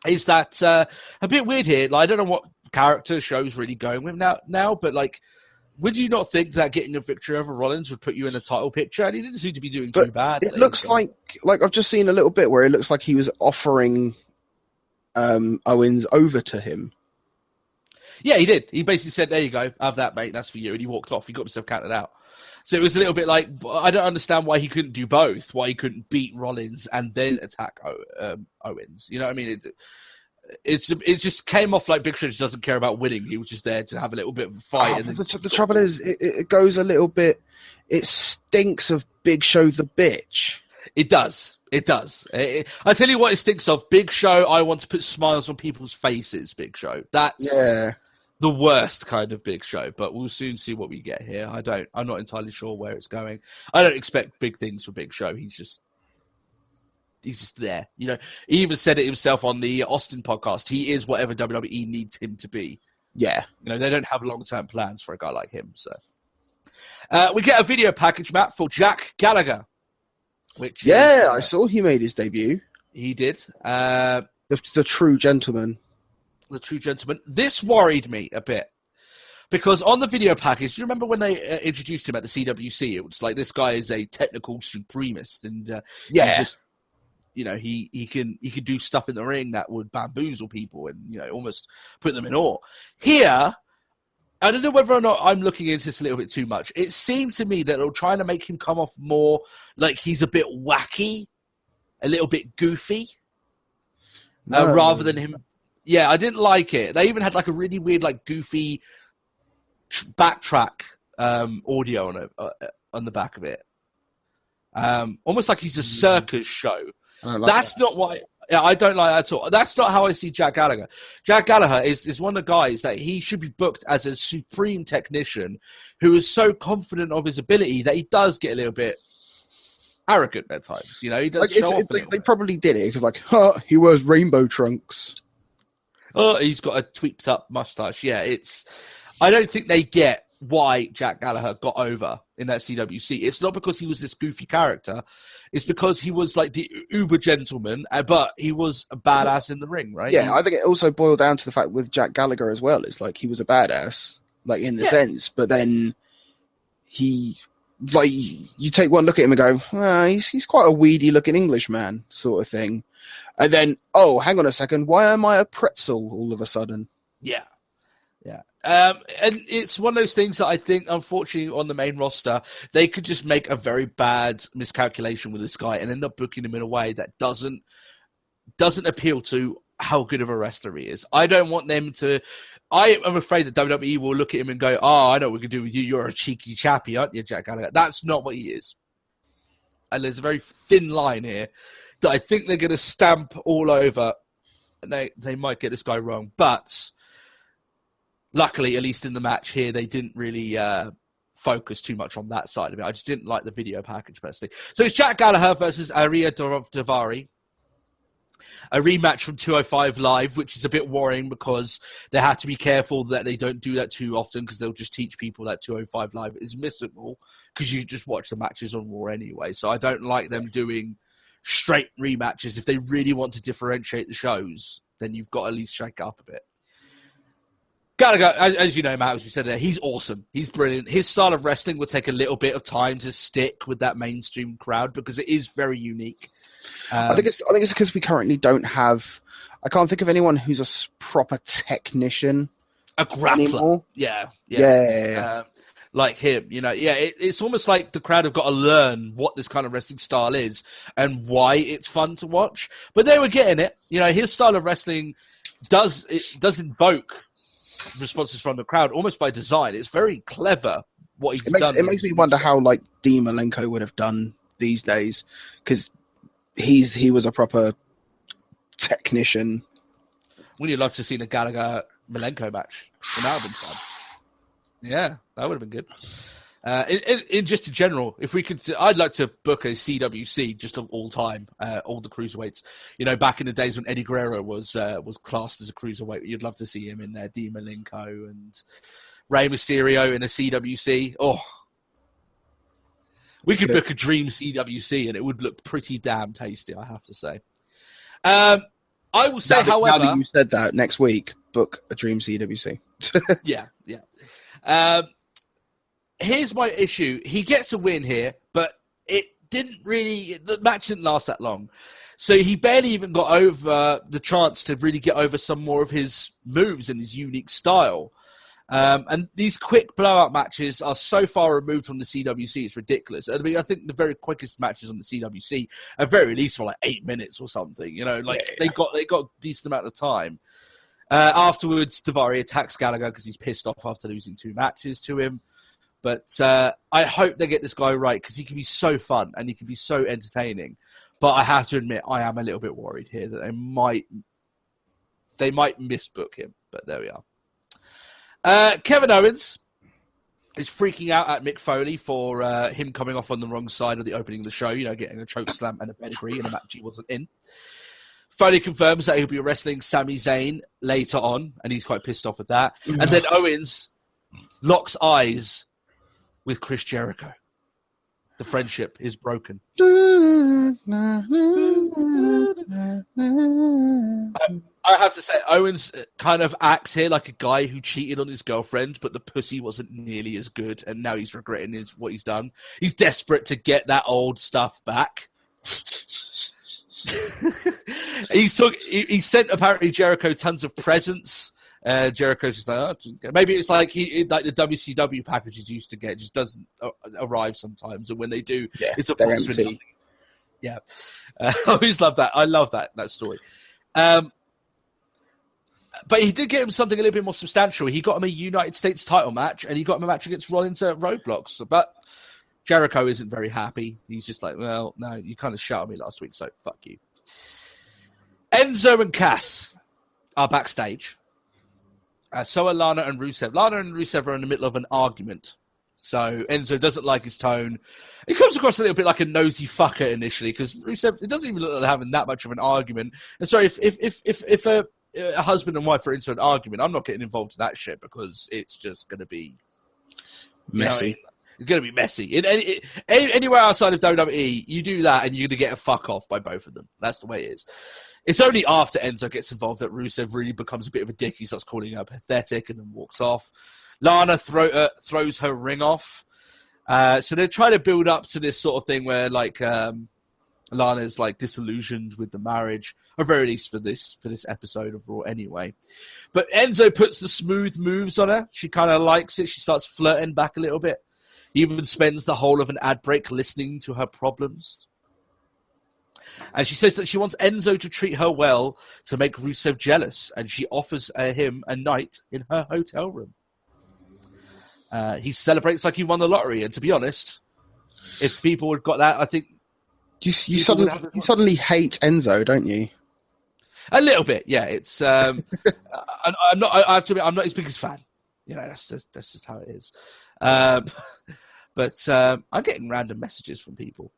is that a bit weird here. Like, I don't know what character Show's really going with now, but like, would you not think that getting a victory over Rollins would put you in a title picture? And he didn't seem to be doing too bad. It looks like I've just seen a little bit where it looks like he was offering Owens over to him. Yeah, he did. He basically said, there you go, have that, mate, that's for you. And he walked off. He got himself counted out. So it was a little bit like, I don't understand why he couldn't do both, why he couldn't beat Rollins and then attack Owens. You know what I mean? It just came off like Big Show just doesn't care about winning. He was just there to have a little bit of a fight. And the trouble is, it goes a little bit, it stinks of Big Show the bitch. It does. I tell you what it stinks of. Big Show, I want to put smiles on people's faces, Big Show. That's the worst kind of Big Show, but we'll soon see what we get here. I'm not entirely sure where it's going. I don't expect big things for Big Show. He's just there. You know, he even said it himself on the Austin podcast. He is whatever WWE needs him to be. Yeah. You know, they don't have long-term plans for a guy like him. So we get a video package, Matt, for Jack Gallagher. Which I saw he made his debut. He did. The true gentleman. The true gentleman. This worried me a bit. Because on the video package, do you remember when they introduced him at the CWC? It was like, this guy is a technical supremacist. And he's just, you know, he can do stuff in the ring that would bamboozle people and, you know, almost put them in awe. Here, I don't know whether or not I'm looking into this a little bit too much. It seemed to me that they're trying to make him come off more like he's a bit wacky, a little bit goofy, rather than him. Yeah, I didn't like it. They even had like a really weird, like goofy backtrack audio on the back of it. Almost like he's a circus show. That's not why. Yeah, I don't like that at all. That's not how I see Jack Gallagher. Jack Gallagher is one of the guys that he should be booked as a supreme technician who is so confident of his ability that he does get a little bit arrogant at times. You know, he does show off. They probably did it because, he wears rainbow trunks. Oh, he's got a tweaked up mustache. Yeah, I don't think they get why Jack Gallagher got over in that CWC. It's not because he was this goofy character. It's because he was like the uber gentleman, but he was a badass in the ring, right? Yeah, I think it also boiled down to the fact with Jack Gallagher as well. It's like he was a badass, like in the sense, but then he, like, you take one look at him and go, he's quite a weedy looking Englishman sort of thing. And then, hang on a second, why am I a pretzel all of a sudden? Yeah. And it's one of those things that I think, unfortunately, on the main roster, they could just make a very bad miscalculation with this guy and end up booking him in a way that doesn't appeal to how good of a wrestler he is. I don't want them to. I am afraid that WWE will look at him and go, I know what we can do with you. You're a cheeky chappy, aren't you, Jack Gallagher? That's not what he is. And there's a very thin line here that I think they're going to stamp all over. And they might get this guy wrong, but luckily, at least in the match here, they didn't really focus too much on that side of it. I just didn't like the video package, personally. So it's Jack Gallagher versus Ariya Daivari. A rematch from 205 Live, which is a bit worrying because they have to be careful that they don't do that too often because they'll just teach people that 205 Live is missable because you just watch the matches on Raw anyway. So I don't like them doing straight rematches. If they really want to differentiate the shows, then you've got to at least shake it up a bit. Gallagher, as you know, Matt, as we said there, he's awesome. He's brilliant. His style of wrestling will take a little bit of time to stick with that mainstream crowd because it is very unique. I think it's because we currently don't have. I can't think of anyone who's a proper technician. A grappler. Anymore. Yeah. Like him, it's almost like the crowd have got to learn what this kind of wrestling style is and why it's fun to watch. But they were getting it. His style of wrestling does invoke responses from the crowd almost by design. It's very clever what he's done. It makes me wonder how Dean Malenko would have done these days because he was a proper technician. Wouldn't you love to see the Gallagher Malenko match? That would have been fun. Yeah, that would have been good. In just in general, if we could, I'd like to book a CWC just of all time, all the cruiserweights. Back in the days when Eddie Guerrero was classed as a cruiserweight, you'd love to see him in there. Dean Malenko and Rey Mysterio in a CWC. We could book a dream CWC and it would look pretty damn tasty, I have to say. I will say, however, now that you said that, next week book a dream CWC. Yeah. Here's my issue. He gets a win here, but the match didn't last that long. So he barely even got over the chance to really get over some more of his moves and his unique style. And these quick blowout matches are so far removed from the CWC, it's ridiculous. I mean, I think the very quickest matches on the CWC, at very least for 8 minutes or something, they got a decent amount of time. Afterwards, Daivari attacks Gallagher because he's pissed off after losing 2 matches to him. But I hope they get this guy right because he can be so fun and he can be so entertaining. But I have to admit, I am a little bit worried here that they might misbook him. But there we are. Kevin Owens is freaking out at Mick Foley for him coming off on the wrong side of the opening of the show, getting a choke slam and a pedigree in a match he wasn't in. Foley confirms that he'll be wrestling Sami Zayn later on, and he's quite pissed off at that. And then Owens locks eyes with Chris Jericho. The friendship is broken. I have to say, Owens kind of acts here like a guy who cheated on his girlfriend, but the pussy wasn't nearly as good, and now he's regretting what he's done. He's desperate to get that old stuff back. He sent apparently Jericho tons of presents. Jericho's just like, maybe it's like the WCW packages used to get just doesn't arrive sometimes, and when they do, it's a box with nothing. Yeah, I always love that. I love that story. But he did get him something a little bit more substantial. He got him a United States title match, and he got him a match against Rollins at Roadblocks. But Jericho isn't very happy. He's just like, well, no, you kind of shot at me last week, so fuck you. Enzo and Cass are backstage. So are Lana and Rusev. Lana and Rusev are in the middle of an argument. So Enzo doesn't like his tone. He comes across a little bit like a nosy fucker initially, because Rusev, it doesn't even look like they're having that much of an argument. And so if a husband and wife are into an argument, I'm not getting involved in that shit, because it's just going to be messy. It's going to be messy. Anywhere outside of WWE, you do that and you're going to get a fuck off by both of them. That's the way it is. It's only after Enzo gets involved that Rusev really becomes a bit of a dick. He starts calling her pathetic and then walks off. Lana throws her ring off. So they're trying to build up to this sort of thing where, like, Lana's like disillusioned with the marriage, or very least for this episode of Raw anyway. But Enzo puts the smooth moves on her. She kind of likes it. She starts flirting back a little bit. He even spends the whole of an ad break listening to her problems. And she says that she wants Enzo to treat her well to make Rusev jealous, and she offers him a night in her hotel room. He celebrates like he won the lottery, and to be honest, if people had got that, I think you suddenly hate Enzo, don't you? A little bit, yeah. It's I have to admit, I'm not his biggest fan. You know, that's just how it is. But I'm getting random messages from people.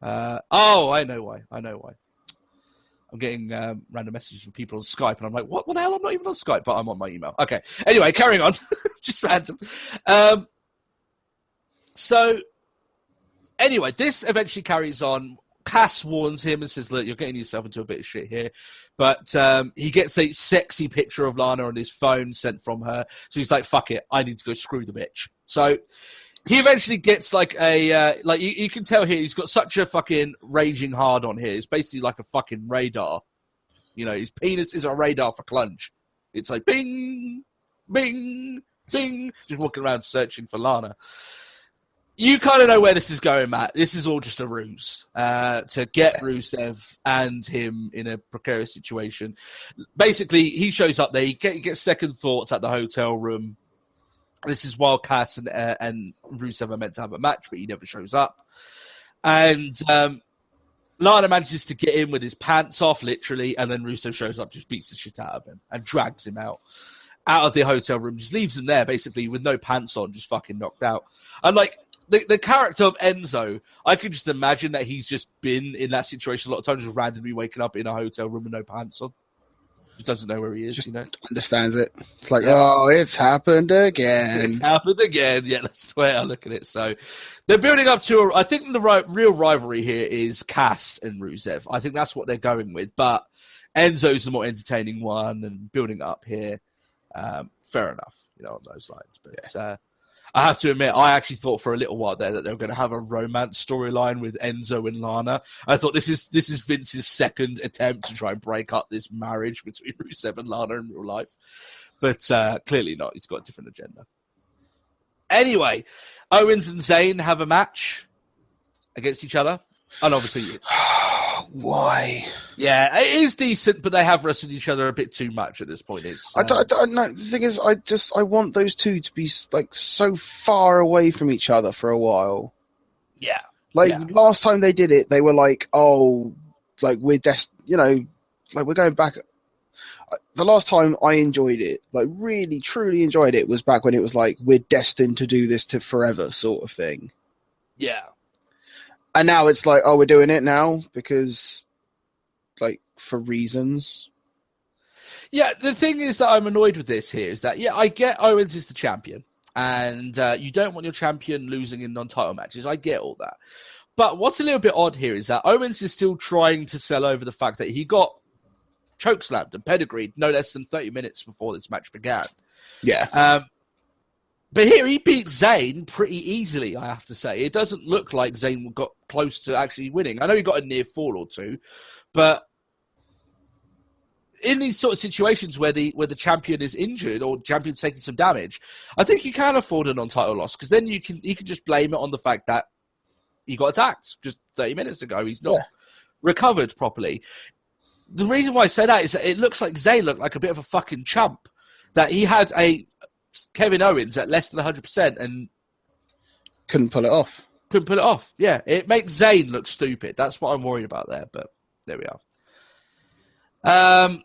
I know why. I'm getting random messages from people on Skype, and I'm like, what the hell? I'm not even on Skype, but I'm on my email. Okay. Anyway, carrying on. Just random. So, anyway, this eventually carries on. Cass warns him and says, look, you're getting yourself into a bit of shit here. But he gets a sexy picture of Lana on his phone sent from her. So he's like, fuck it, I need to go screw the bitch. So he eventually gets like a, you can tell here, he's got such a fucking raging hard on here. It's basically like a fucking radar. You know, his penis is a radar for clunge. It's like bing, bing, bing, just walking around searching for Lana. You kind of know where this is going, Matt. This is all just a ruse to get Rusev and him in a precarious situation. Basically, he shows up there. He gets second thoughts at the hotel room. This is while Cass and Rusev are meant to have a match, but he never shows up. And Lana manages to get in with his pants off, literally, and then Rusev shows up, just beats the shit out of him and drags him out of the hotel room, just leaves him there, basically, with no pants on, just fucking knocked out. And, like, the character of Enzo, I could just imagine that he's just been in that situation a lot of times, just randomly waking up in a hotel room with no pants on. Just doesn't know where he is, you know? Understands it. It's like, oh, it's happened again. It's happened again. Yeah, that's the way I look at it. So they're building up to, I think the real rivalry here is Cass and Rusev. I think that's what they're going with. But Enzo's the more entertaining one and building up here. Fair enough, you know, on those lines. But I have to admit, I actually thought for a little while there that they were going to have a romance storyline with Enzo and Lana. I thought this is Vince's second attempt to try and break up this marriage between Rusev and Lana in real life. But clearly not. He's got a different agenda. Anyway, Owens and Zayn have a match against each other. And obviously... Why? Yeah, it is decent, but they have wrestled each other a bit too much at this point. It's, I don't know. The thing is, I want those two to be like so far away from each other for a while. Yeah. Last time they did it, they were like, oh, like we're you know, like we're going back. The last time I enjoyed it, like really, truly enjoyed it, was back when it was like, we're destined to do this to forever sort of thing. Yeah. And now it's like, oh, we're doing it now because, like, for reasons. Yeah, the thing is that I'm annoyed with this here is that, yeah, I get Owens is the champion, and you don't want your champion losing in non-title matches. I get all that. But what's a little bit odd here is that Owens is still trying to sell over the fact that he got chokeslammed and pedigreed no less than 30 minutes before this match began. Yeah. But here he beat Zayn pretty easily, I have to say. It doesn't look like Zayn got close to actually winning. I know he got a near fall or two, but in these sort of situations where the champion is injured or champion's taking some damage, I think you can afford a non-title loss, because then he can just blame it on the fact that he got attacked just 30 minutes ago. He's not recovered properly. The reason why I say that is that it looks like Zayn looked like a bit of a fucking chump, that he had a Kevin Owens at less than 100% and couldn't pull it off. Yeah, it makes Zayn look stupid. That's what I'm worried about there. But there we are.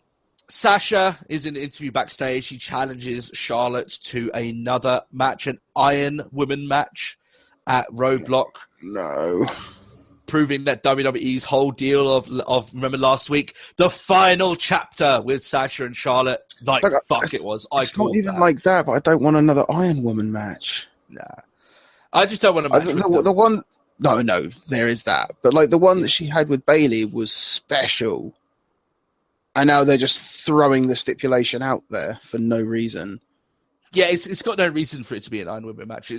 Sasha is in an interview backstage. She challenges Charlotte to another match, an Iron Woman match at Roadblock. No. Proving that WWE's whole deal of remember last week, the final chapter with Sasha and Charlotte, it was. It's not even like that, but I don't want another Iron Woman match. Nah. I just don't want to match the one... No, there is that. But like the one that she had with Bayley was special. And now they're just throwing the stipulation out there for no reason. Yeah, it's got no reason for it to be an Iron Woman match.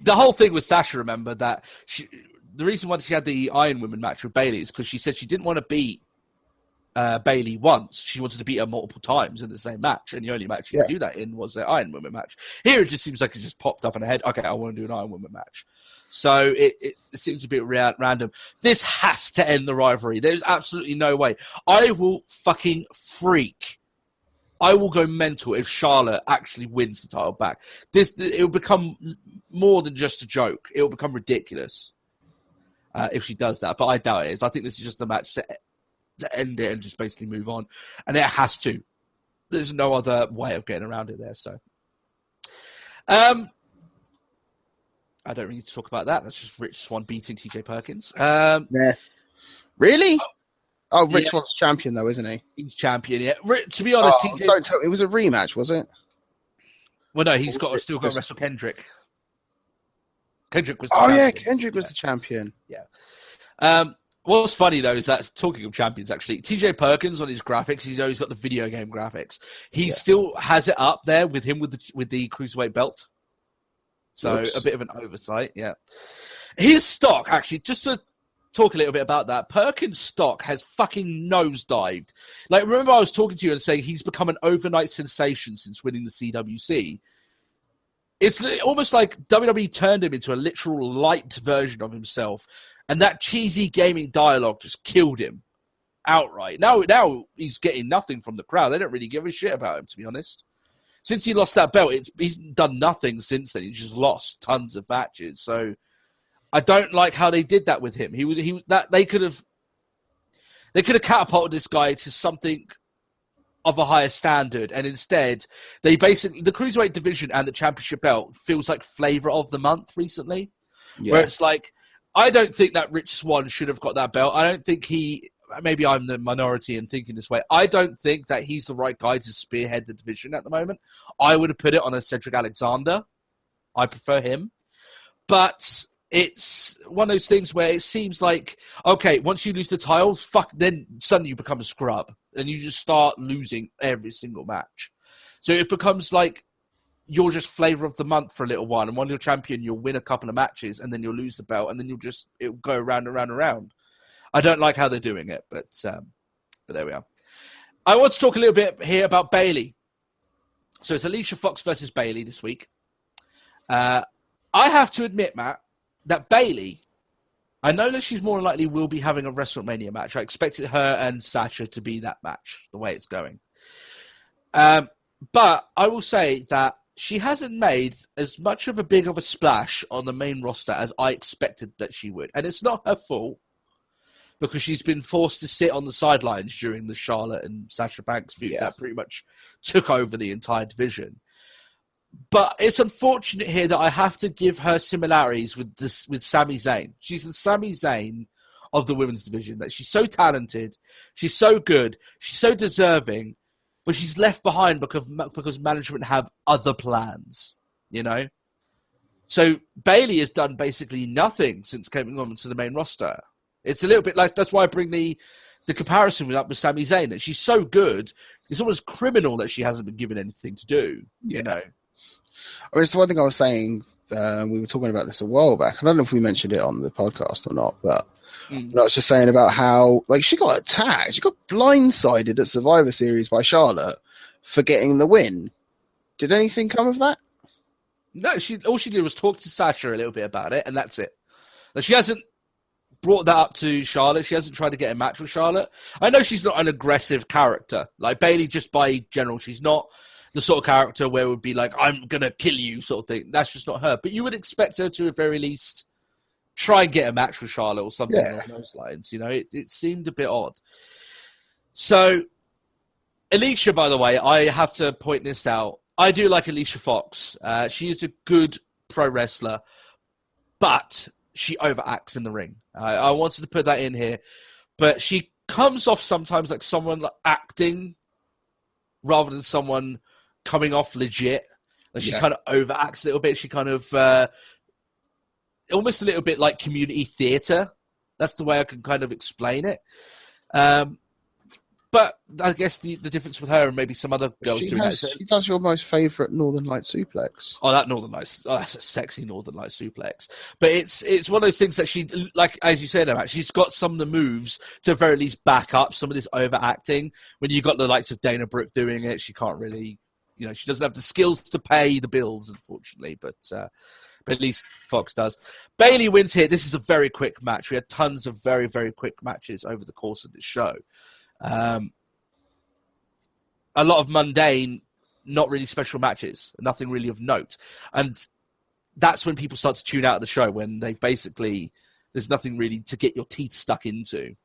The whole thing with Sasha, remember, that the reason why she had the Iron Woman match with Bayley is because she said she didn't want to beat Bayley once. She wanted to beat her multiple times in the same match, and the only match she could do that in was the Iron Woman match. Here it just seems like it just popped up in her head. Okay, I want to do an Iron Woman match. So it seems a bit random. This has to end the rivalry. There's absolutely no way. I will fucking freak. I will go mental if Charlotte actually wins the title back. It will become more than just a joke. It will become ridiculous if she does that. But I doubt it is. I think this is just a match to end it and just basically move on. And it has to. There's no other way of getting around it there. So, I don't really need to talk about that. That's just Rich Swann beating TJ Perkins. Yeah. Really? Oh, Rich Swann's champion, though, isn't he? He's champion, yeah. To be honest, TJ... Don't tell me. It was a rematch, was it? Well, no, he's still got to wrestle Kendrick. Kendrick was the champion. Yeah, Kendrick was the champion. Yeah. What's funny, though, is that, talking of champions, actually, TJ Perkins on his graphics, he's always got the video game graphics. He still has it up there with him with the Cruiserweight belt. So a bit of an oversight, yeah. His stock, actually, just to talk a little bit about that, Perkins' stock has fucking nosedived. Like, remember I was talking to you and saying he's become an overnight sensation since winning the CWC. It's almost like WWE turned him into a literal light version of himself, and that cheesy gaming dialogue just killed him outright. Now he's getting nothing from the crowd. They don't really give a shit about him, to be honest. Since he lost that belt, he's done nothing since then. He's just lost tons of matches. So I don't like how they did that with him. They could have catapulted this guy to something of a higher standard, and instead they basically, the Cruiserweight division and the championship belt feels like flavor of the month recently. Yeah. Where it's like, I don't think that Rich Swann should have got that belt. I don't think maybe I'm the minority in thinking this way. I don't think that he's the right guy to spearhead the division at the moment. I would have put it on a Cedric Alexander. I prefer him. But it's one of those things where it seems like, okay, once you lose the title, then suddenly you become a scrub. And you just start losing every single match. So it becomes like you're just flavor of the month for a little while. And when you're champion, you'll win a couple of matches, and then you'll lose the belt, and then it'll go around and round and round. I don't like how they're doing it, but there we are. I want to talk a little bit here about Bayley. So it's Alicia Fox versus Bayley this week. I have to admit, Matt, that Bayley, I know that she's more likely will be having a WrestleMania match. I expected her and Sasha to be that match, the way it's going. But I will say that she hasn't made as much of a splash on the main roster as I expected that she would. And it's not her fault, because she's been forced to sit on the sidelines during the Charlotte and Sasha Banks feud that pretty much took over the entire division. But it's unfortunate here that I have to give her similarities with Sami Zayn. She's the Sami Zayn of the women's division. That she's so talented, she's so good, she's so deserving, but she's left behind because management have other plans, you know? So Bayley has done basically nothing since coming on to the main roster. It's a little bit like, that's why I bring the comparison up with Sami Zayn. That she's so good, it's almost criminal that she hasn't been given anything to do, you know? I mean, it's the one thing I was saying, we were talking about this a while back. I don't know if we mentioned it on the podcast or not, but I was just saying about how, like, she got attacked. She got blindsided at Survivor Series by Charlotte for getting the win. Did anything come of that? No, all she did was talk to Sasha a little bit about it, and that's it. Like, she hasn't brought that up to Charlotte. She hasn't tried to get a match with Charlotte. I know she's not an aggressive character. Like, Bayley, just by general, she's not the sort of character where it would be like, I'm going to kill you sort of thing. That's just not her. But you would expect her to, at very least, try and get a match with Charlotte or something Yeah. along those lines. You know, it seemed a bit odd. So, Alicia, by the way, I have to point this out. I do like Alicia Fox. She is a good pro wrestler, but she overacts in the ring. I wanted to put that in here, but she comes off sometimes like someone acting rather than someone coming off legit. Like she kind of overacts a little bit. She kind of almost a little bit like community theatre. That's the way I can kind of explain it. But I guess the difference with her and maybe some other girls doing that. She does your most favourite Northern Light suplex. Oh, that Northern Lights. Oh, that's a sexy Northern Light suplex. But it's one of those things that she, like, as you said, Matt, she's got some of the moves to at very least back up some of this overacting. When you've got the likes of Dana Brooke doing it, she can't really, you know, she doesn't have the skills to pay the bills, unfortunately. But at least Fox does. Bayley wins here. This is a very quick match. We had tons of very, very quick matches over the course of this show. A lot of mundane, not really special matches, nothing really of note. And that's when people start to tune out of the show, when they've basically, there's nothing really to get your teeth stuck into.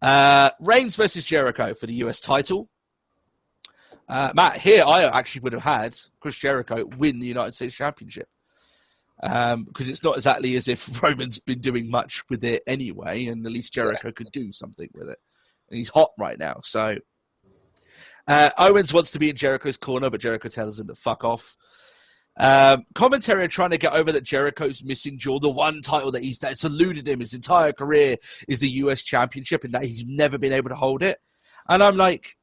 Reigns versus Jericho for the US title. Matt, here I actually would have had Chris Jericho win the United States Championship. Because it's not exactly as if Roman's been doing much with it anyway, and at least Jericho could do something with it. And he's hot right now, so... Owens wants to be in Jericho's corner, but Jericho tells him to fuck off. Commentary are trying to get over that Jericho's missing the one title that's eluded him his entire career is the US Championship, and that he's never been able to hold it. And I'm like,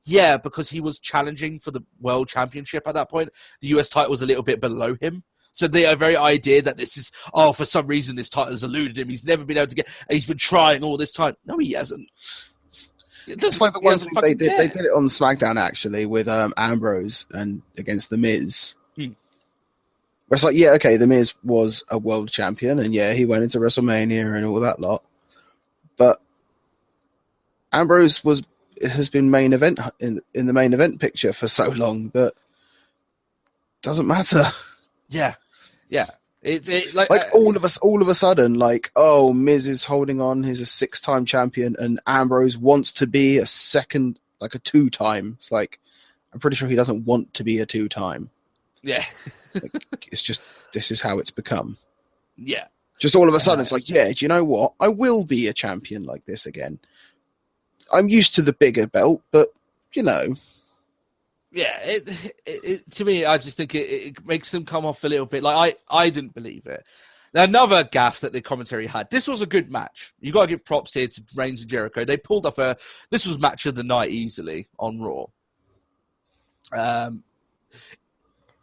yeah, because he was challenging for the World Championship at that point. The US title was a little bit below him. So the very idea that this is, for some reason this title has eluded him, he's never been able to get, he's been trying all this time. No, he hasn't. It's like the one thing they did. They did it on SmackDown actually with Ambrose and against The Miz. Where it's like, yeah, okay, The Miz was a world champion, and yeah, he went into WrestleMania and all that lot. But Ambrose has been main event in the main event picture for so long that it doesn't matter. Yeah. All of a sudden, like, oh, Miz is holding on. He's a 6-time champion, and Ambrose wants to be a 2-time. It's like, I'm pretty sure he doesn't want to be a 2-time. Yeah. It's just, this is how it's become. Yeah. Just all of a sudden, it's like, yeah, do you know what? I will be a champion like this again. I'm used to the bigger belt, but, you know. Yeah, it to me, I just think it makes them come off a little bit. Like, I didn't believe it. Now, another gaffe that the commentary had. This was a good match. You got to give props here to Reigns and Jericho. They pulled off this was match of the night easily on Raw.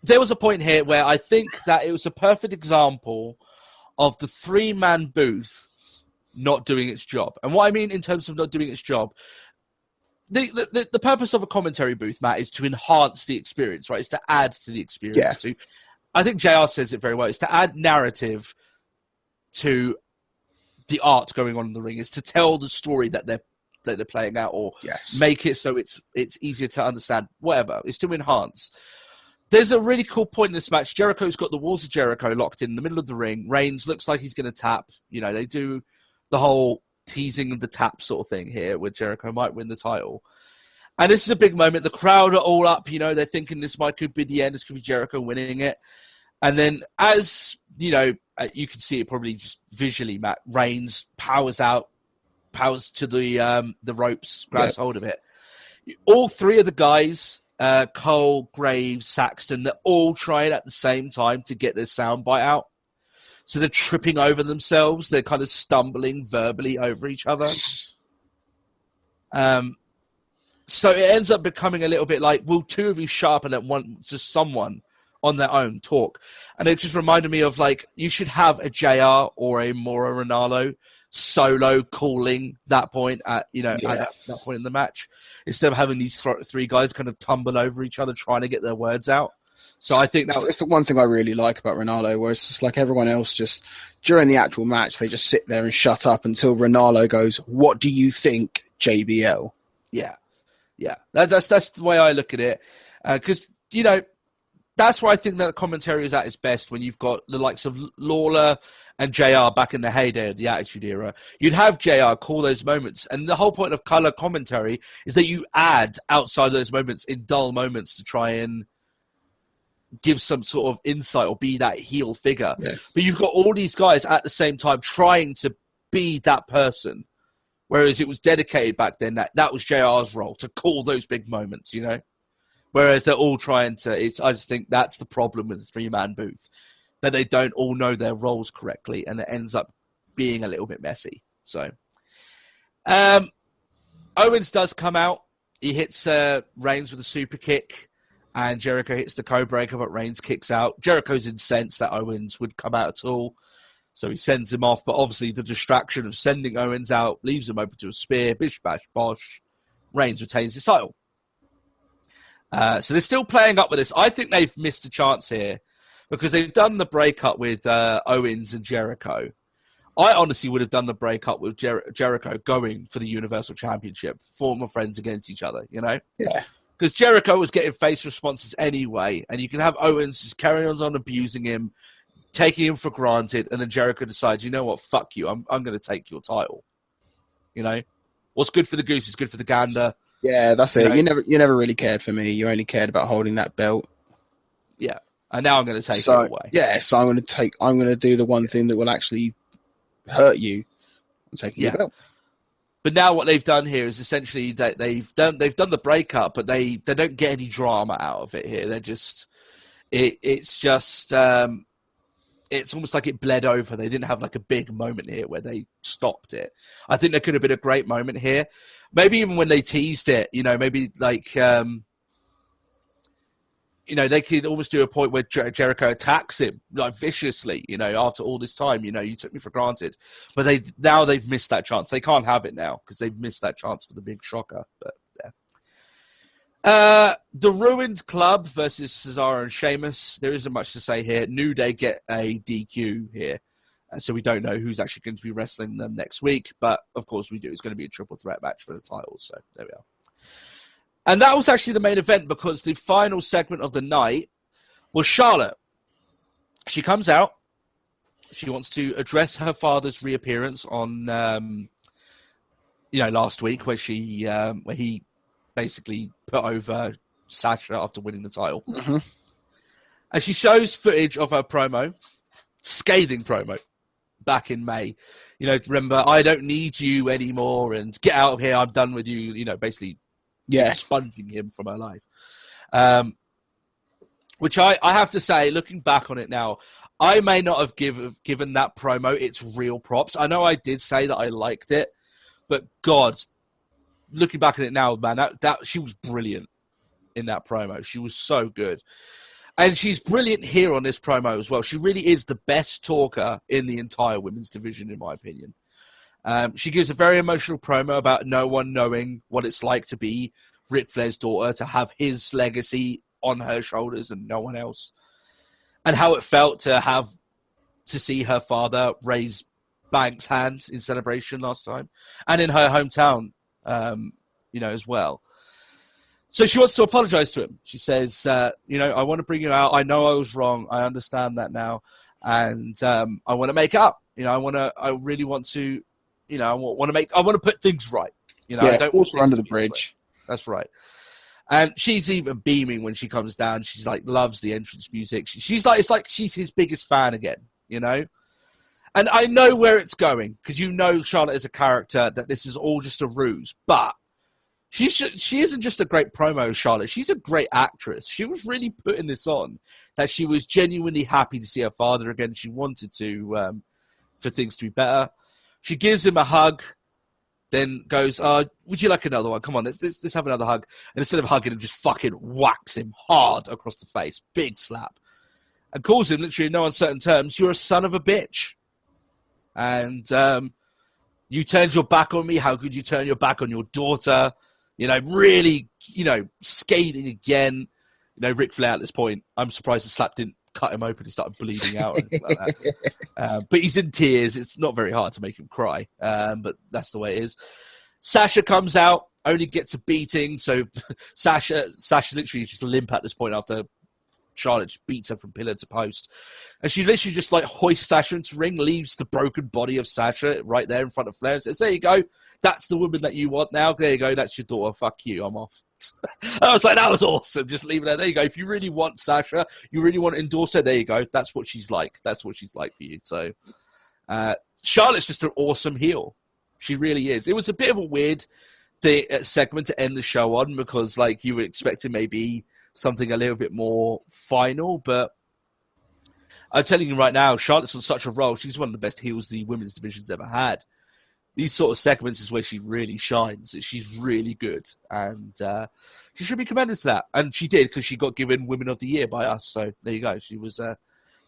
There was a point here where I think that it was a perfect example of the 3-man booth not doing its job. And what I mean in terms of not doing its job, the purpose of a commentary booth, Matt, is to enhance the experience, right? It's to add to the experience. Yeah. I think JR says it very well. It's to add narrative to the art going on in the ring. It's to tell the story that they're playing out, or make it so it's easier to understand. Whatever. It's to enhance. There's a really cool point in this match. Jericho's got the walls of Jericho locked in the middle of the ring. Reigns looks like he's going to tap. You know, they do the whole teasing of the tap sort of thing here, where Jericho might win the title. And this is a big moment. The crowd are all up. You know, they're thinking this could be the end. This could be Jericho winning it. And then, as you know, you can see it probably just visually, Matt, Reigns powers to the ropes, grabs hold of it. All 3 of the guys, Cole, Graves, Saxton, they're all trying at the same time to get their soundbite out. So they're tripping over themselves. They're kind of stumbling verbally over each other. So it ends up becoming a little bit like, will 2 of you shut up and let just someone on their own talk? And it just reminded me of, like, you should have a JR or a Mauro Ranallo solo calling that point at that point in the match, instead of having these 3 guys kind of tumble over each other trying to get their words out. So I think it's the one thing I really like about Ranallo, where it's just like everyone else, just during the actual match, they just sit there and shut up until Ranallo goes, "What do you think, JBL?" Yeah. That's the way I look at it, because you know, that's where I think that commentary is at its best, when you've got the likes of Lawler and JR back in the heyday of the Attitude Era. You'd have JR call those moments, and the whole point of color commentary is that you add outside those moments in dull moments to try and give some sort of insight or be that heel figure. Yeah. But you've got all these guys at the same time trying to be that person, whereas it was dedicated back then that was JR's role, to call those big moments, you know? Whereas they're all trying to... I just think that's the problem with the three-man booth, that they don't all know their roles correctly, and it ends up being a little bit messy. So, Owens does come out. He hits Reigns with a super kick, and Jericho hits the code breaker, but Reigns kicks out. Jericho's incensed that Owens would come out at all, so he sends him off. But obviously the distraction of sending Owens out leaves him open to a spear. Bish, bash, bosh. Reigns retains his title. So they're still playing up with this. I think they've missed a chance here, because they've done the breakup with Owens and Jericho. I honestly would have done the breakup with Jericho going for the Universal Championship, former friends against each other, you know? Yeah. Because Jericho was getting face responses anyway, and you can have Owens just carry on abusing him, taking him for granted, and then Jericho decides, you know what, fuck you, I'm going to take your title. You know? What's good for the goose is good for the gander. Yeah, that's it. You never really cared for me. You only cared about holding that belt. Yeah. And now I'm going to take it away. Yeah, so I'm going to do the one thing that will actually hurt you. I'm taking your belt. But now what they've done here is essentially that they've done the breakup, but they don't get any drama out of it here. They're just it's almost like it bled over. They didn't have like a big moment here where they stopped it. I think there could have been a great moment here. Maybe even when they teased it, you know, maybe like, you know, they could almost do a point where Jericho attacks him like viciously, you know, after all this time, you know, you took me for granted. But they've missed that chance. They can't have it now because they've missed that chance for the big shocker. But yeah. The Ruined Club versus Cesaro and Sheamus. There isn't much to say here. New Day get a DQ here. So we don't know who's actually going to be wrestling them next week. But, of course, we do. It's going to be a triple threat match for the titles. So there we are. And that was actually the main event, because the final segment of the night was Charlotte. She comes out. She wants to address her father's reappearance on, last week, where he basically put over Sasha after winning the title. Mm-hmm. And she shows footage of her promo, scathing promo, back in May. You know, remember, I don't need you anymore, and get out of here, I'm done with you, you know, basically expunging him from her life. Which I have to say, looking back on it now, I may not have given that promo its real props. I know I did say that I liked it, but God, looking back at it now, man, that she was brilliant in that promo. She was so good. And she's brilliant here on this promo as well. She really is the best talker in the entire women's division, in my opinion. She gives a very emotional promo about no one knowing what it's like to be Ric Flair's daughter, to have his legacy on her shoulders and no one else. And how it felt to see her father raise Banks' hand in celebration last time. And in her hometown, as well. So she wants to apologize to him. She says, I want to bring you out. I know I was wrong. I understand that now. And I want to make up. I really want to, I want to put things right. I don't want water under the bridge. Right. That's right. And she's even beaming when she comes down. She's like, loves the entrance music. She's like, it's like she's his biggest fan again, And I know where it's going, because Charlotte is a character, that this is all just a ruse. But she isn't just a great promo, Charlotte. She's a great actress. She was really putting this on, that she was genuinely happy to see her father again. She wanted to, for things to be better. She gives him a hug, then goes, would you like another one? Come on, let's have another hug. And instead of hugging him, just fucking whacks him hard across the face. Big slap. And calls him, literally in no uncertain terms, you're a son of a bitch. And you turned your back on me. How could you turn your back on your daughter? Really, scathing again. Ric Flair at this point, I'm surprised the slap didn't cut him open. He started bleeding out. Or anything like that. But he's in tears. It's not very hard to make him cry. But that's the way it is. Sasha comes out, only gets a beating. So Sasha literally is just limp at this point after Charlotte just beats her from pillar to post. And she literally just like hoists Sasha into the ring, leaves the broken body of Sasha right there in front of Flair and says, there you go. That's the woman that you want now. There you go. That's your daughter. Fuck you. I'm off. I was like, that was awesome. Just leave it there. There you go. If you really want Sasha, you really want to endorse her, there you go. That's what she's like. That's what she's like for you. So Charlotte's just an awesome heel. She really is. It was a bit of a weird segment to end the show on because like you were expecting maybe something a little bit more final, but I'm telling you right now, Charlotte's on such a roll. She's one of the best heels the women's division's ever had. These sort of segments is where she really shines. She's really good, and she should be commended to that. And she did, because she got given Women of the Year by us. So there you go. She was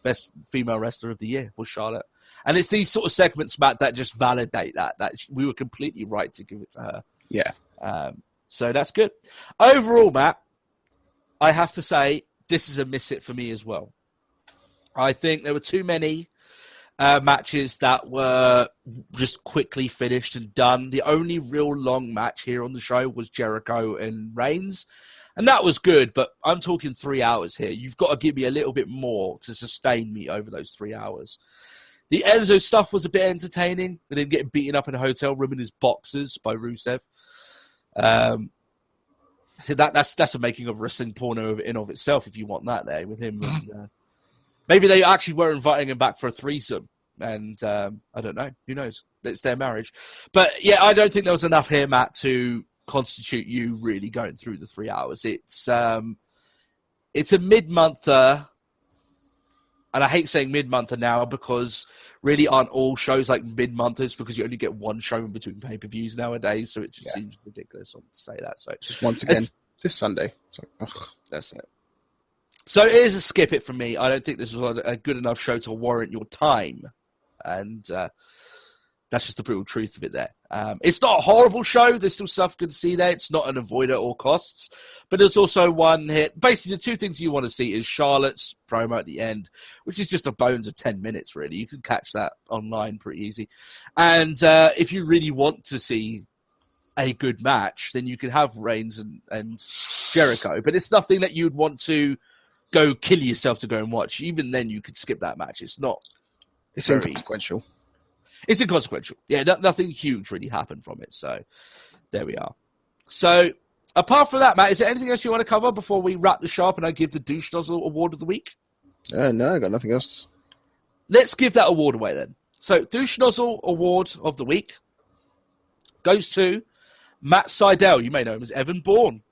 best female wrestler of the year, was Charlotte. And it's these sort of segments, Matt, that just validate that we were completely right to give it to her. Yeah. So that's good. Overall, Matt, I have to say this is a miss it for me as well. I think there were too many matches that were just quickly finished and done. The only real long match here on the show was Jericho and Reigns, and that was good, but I'm talking 3 hours here. You've got to give me a little bit more to sustain me over those 3 hours. The Enzo stuff was a bit entertaining, with him getting beaten up in a hotel room in his boxers by Rusev. So that's a making of wrestling porno in of itself, if you want that there with him. And, maybe they actually were inviting him back for a threesome, and I don't know. Who knows? It's their marriage. But, yeah, I don't think there was enough here, Matt, to constitute you really going through the 3 hours. It's a mid-monther, and I hate saying mid-monther now because really aren't all shows like mid-monthers because you only get one show in between pay-per-views nowadays, so it just seems ridiculous to say that. So just once again, this Sunday. So, that's it. So it is a skip it from me. I don't think this was a good enough show to warrant your time. And that's just the brutal truth of it there. It's not a horrible show. There's still stuff good to see there. It's not an avoid at all costs. But there's also one hit. Basically, the two things you want to see is Charlotte's promo at the end, which is just a bones of 10 minutes, really. You can catch that online pretty easy. And if you really want to see a good match, then you can have Reigns and Jericho. But it's nothing that you'd want to go kill yourself to go and watch. Even then, you could skip that match. It's not. It's inconsequential. It's inconsequential. Yeah, nothing huge really happened from it. So there we are. So apart from that, Matt, is there anything else you want to cover before we wrap the show up and I give the Douche Nozzle Award of the Week? No, I got nothing else. Let's give that award away then. So Douche Nozzle Award of the Week goes to Matt Sydal. You may know him as Evan Bourne.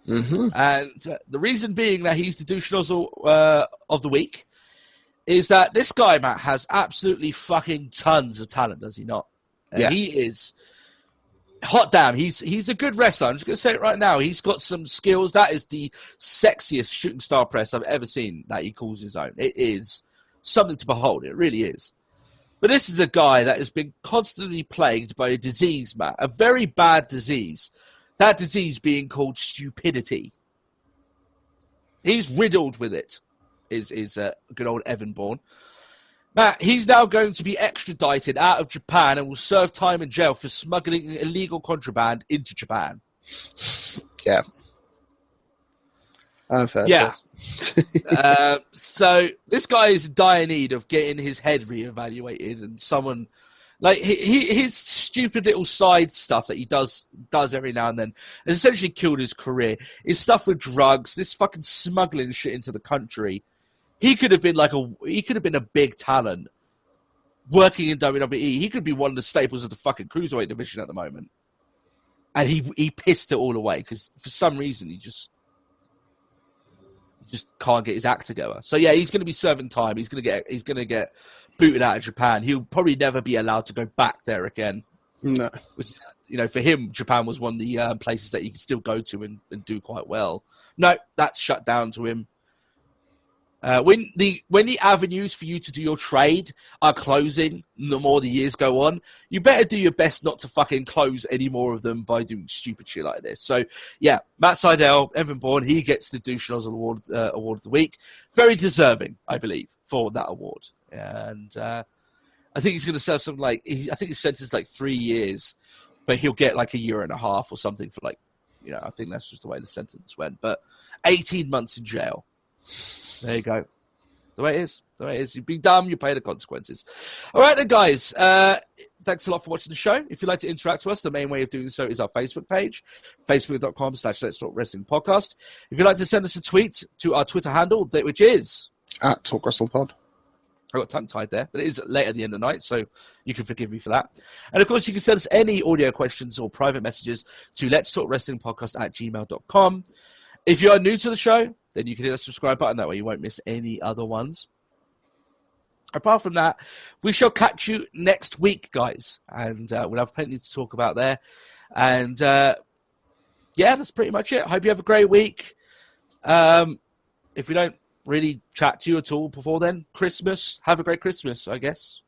Mm-hmm. And the reason being that he's the Douche Nozzle of the Week is that this guy, Matt, has absolutely fucking tons of talent, does he not? And he is hot damn. He's a good wrestler. I'm just going to say it right now. He's got some skills. That is the sexiest shooting star press I've ever seen that he calls his own. It is something to behold. It really is. But this is a guy that has been constantly plagued by a disease, Matt, a very bad disease. That disease being called stupidity. He's riddled with it, is good old Evan Bourne. Matt, he's now going to be extradited out of Japan and will serve time in jail for smuggling illegal contraband into Japan. Yeah. I've heard that. So this guy is in dire need of getting his head reevaluated, and someone like his stupid little side stuff that he does every now and then has essentially killed his career. His stuff with drugs, this fucking smuggling shit into the country. He could have been a big talent working in WWE. He could be one of the staples of the fucking cruiserweight division at the moment. And he pissed it all away because for some reason he just can't get his act together. So yeah, he's going to be serving time. He's going to get booted out of Japan. He'll probably never be allowed to go back there again. No. Which, for him, Japan was one of the places that he could still go to and do quite well. No, that's shut down to him. When the avenues for you to do your trade are closing, the more the years go on, you better do your best not to fucking close any more of them by doing stupid shit like this. So, yeah, Matt Sydal, Evan Bourne, he gets the Douche Nozzle Award of the Week. Very deserving, I believe, for that award. And I think he's going to serve something like, I think his sentence is like 3 years, but he'll get like a year and a half or something for like, I think that's just the way the sentence went. But 18 months in jail. There you go. The way it is. The way it is. You'd be dumb, you pay the consequences. All right then, guys. Thanks a lot for watching the show. If you'd like to interact with us, the main way of doing so is our Facebook page, facebook.com/letstalkwrestlingpodcast. If you'd like to send us a tweet to our Twitter handle, which is @TalkWrestlePod. I got tongue-tied there, but it is late at the end of the night, so you can forgive me for that. And, of course, you can send us any audio questions or private messages to letstalkwrestlingpodcast@gmail.com. If you are new to the show, then you can hit the subscribe button. That way you won't miss any other ones. Apart from that, we shall catch you next week, guys. And we'll have plenty to talk about there. And, yeah, that's pretty much it. I hope you have a great week. If we don't really chat to you at all before then, Christmas, have a great Christmas, I guess.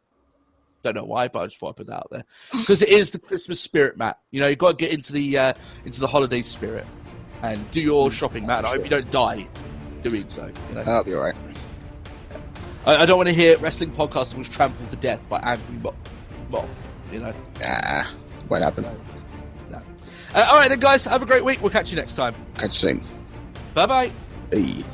Don't know why, but I just thought I'd put that out there. Because it is the Christmas spirit, Matt. You know, you've got to get into the holiday spirit and do your shopping, Matt. I hope you don't die doing so. You know? That'll be all right. I don't want to hear wrestling podcast was trampled to death by angry mob, you know. Won't happen. No. All right then, guys, have a great week. We'll catch you next time. Catch you soon. Bye-bye. Hey.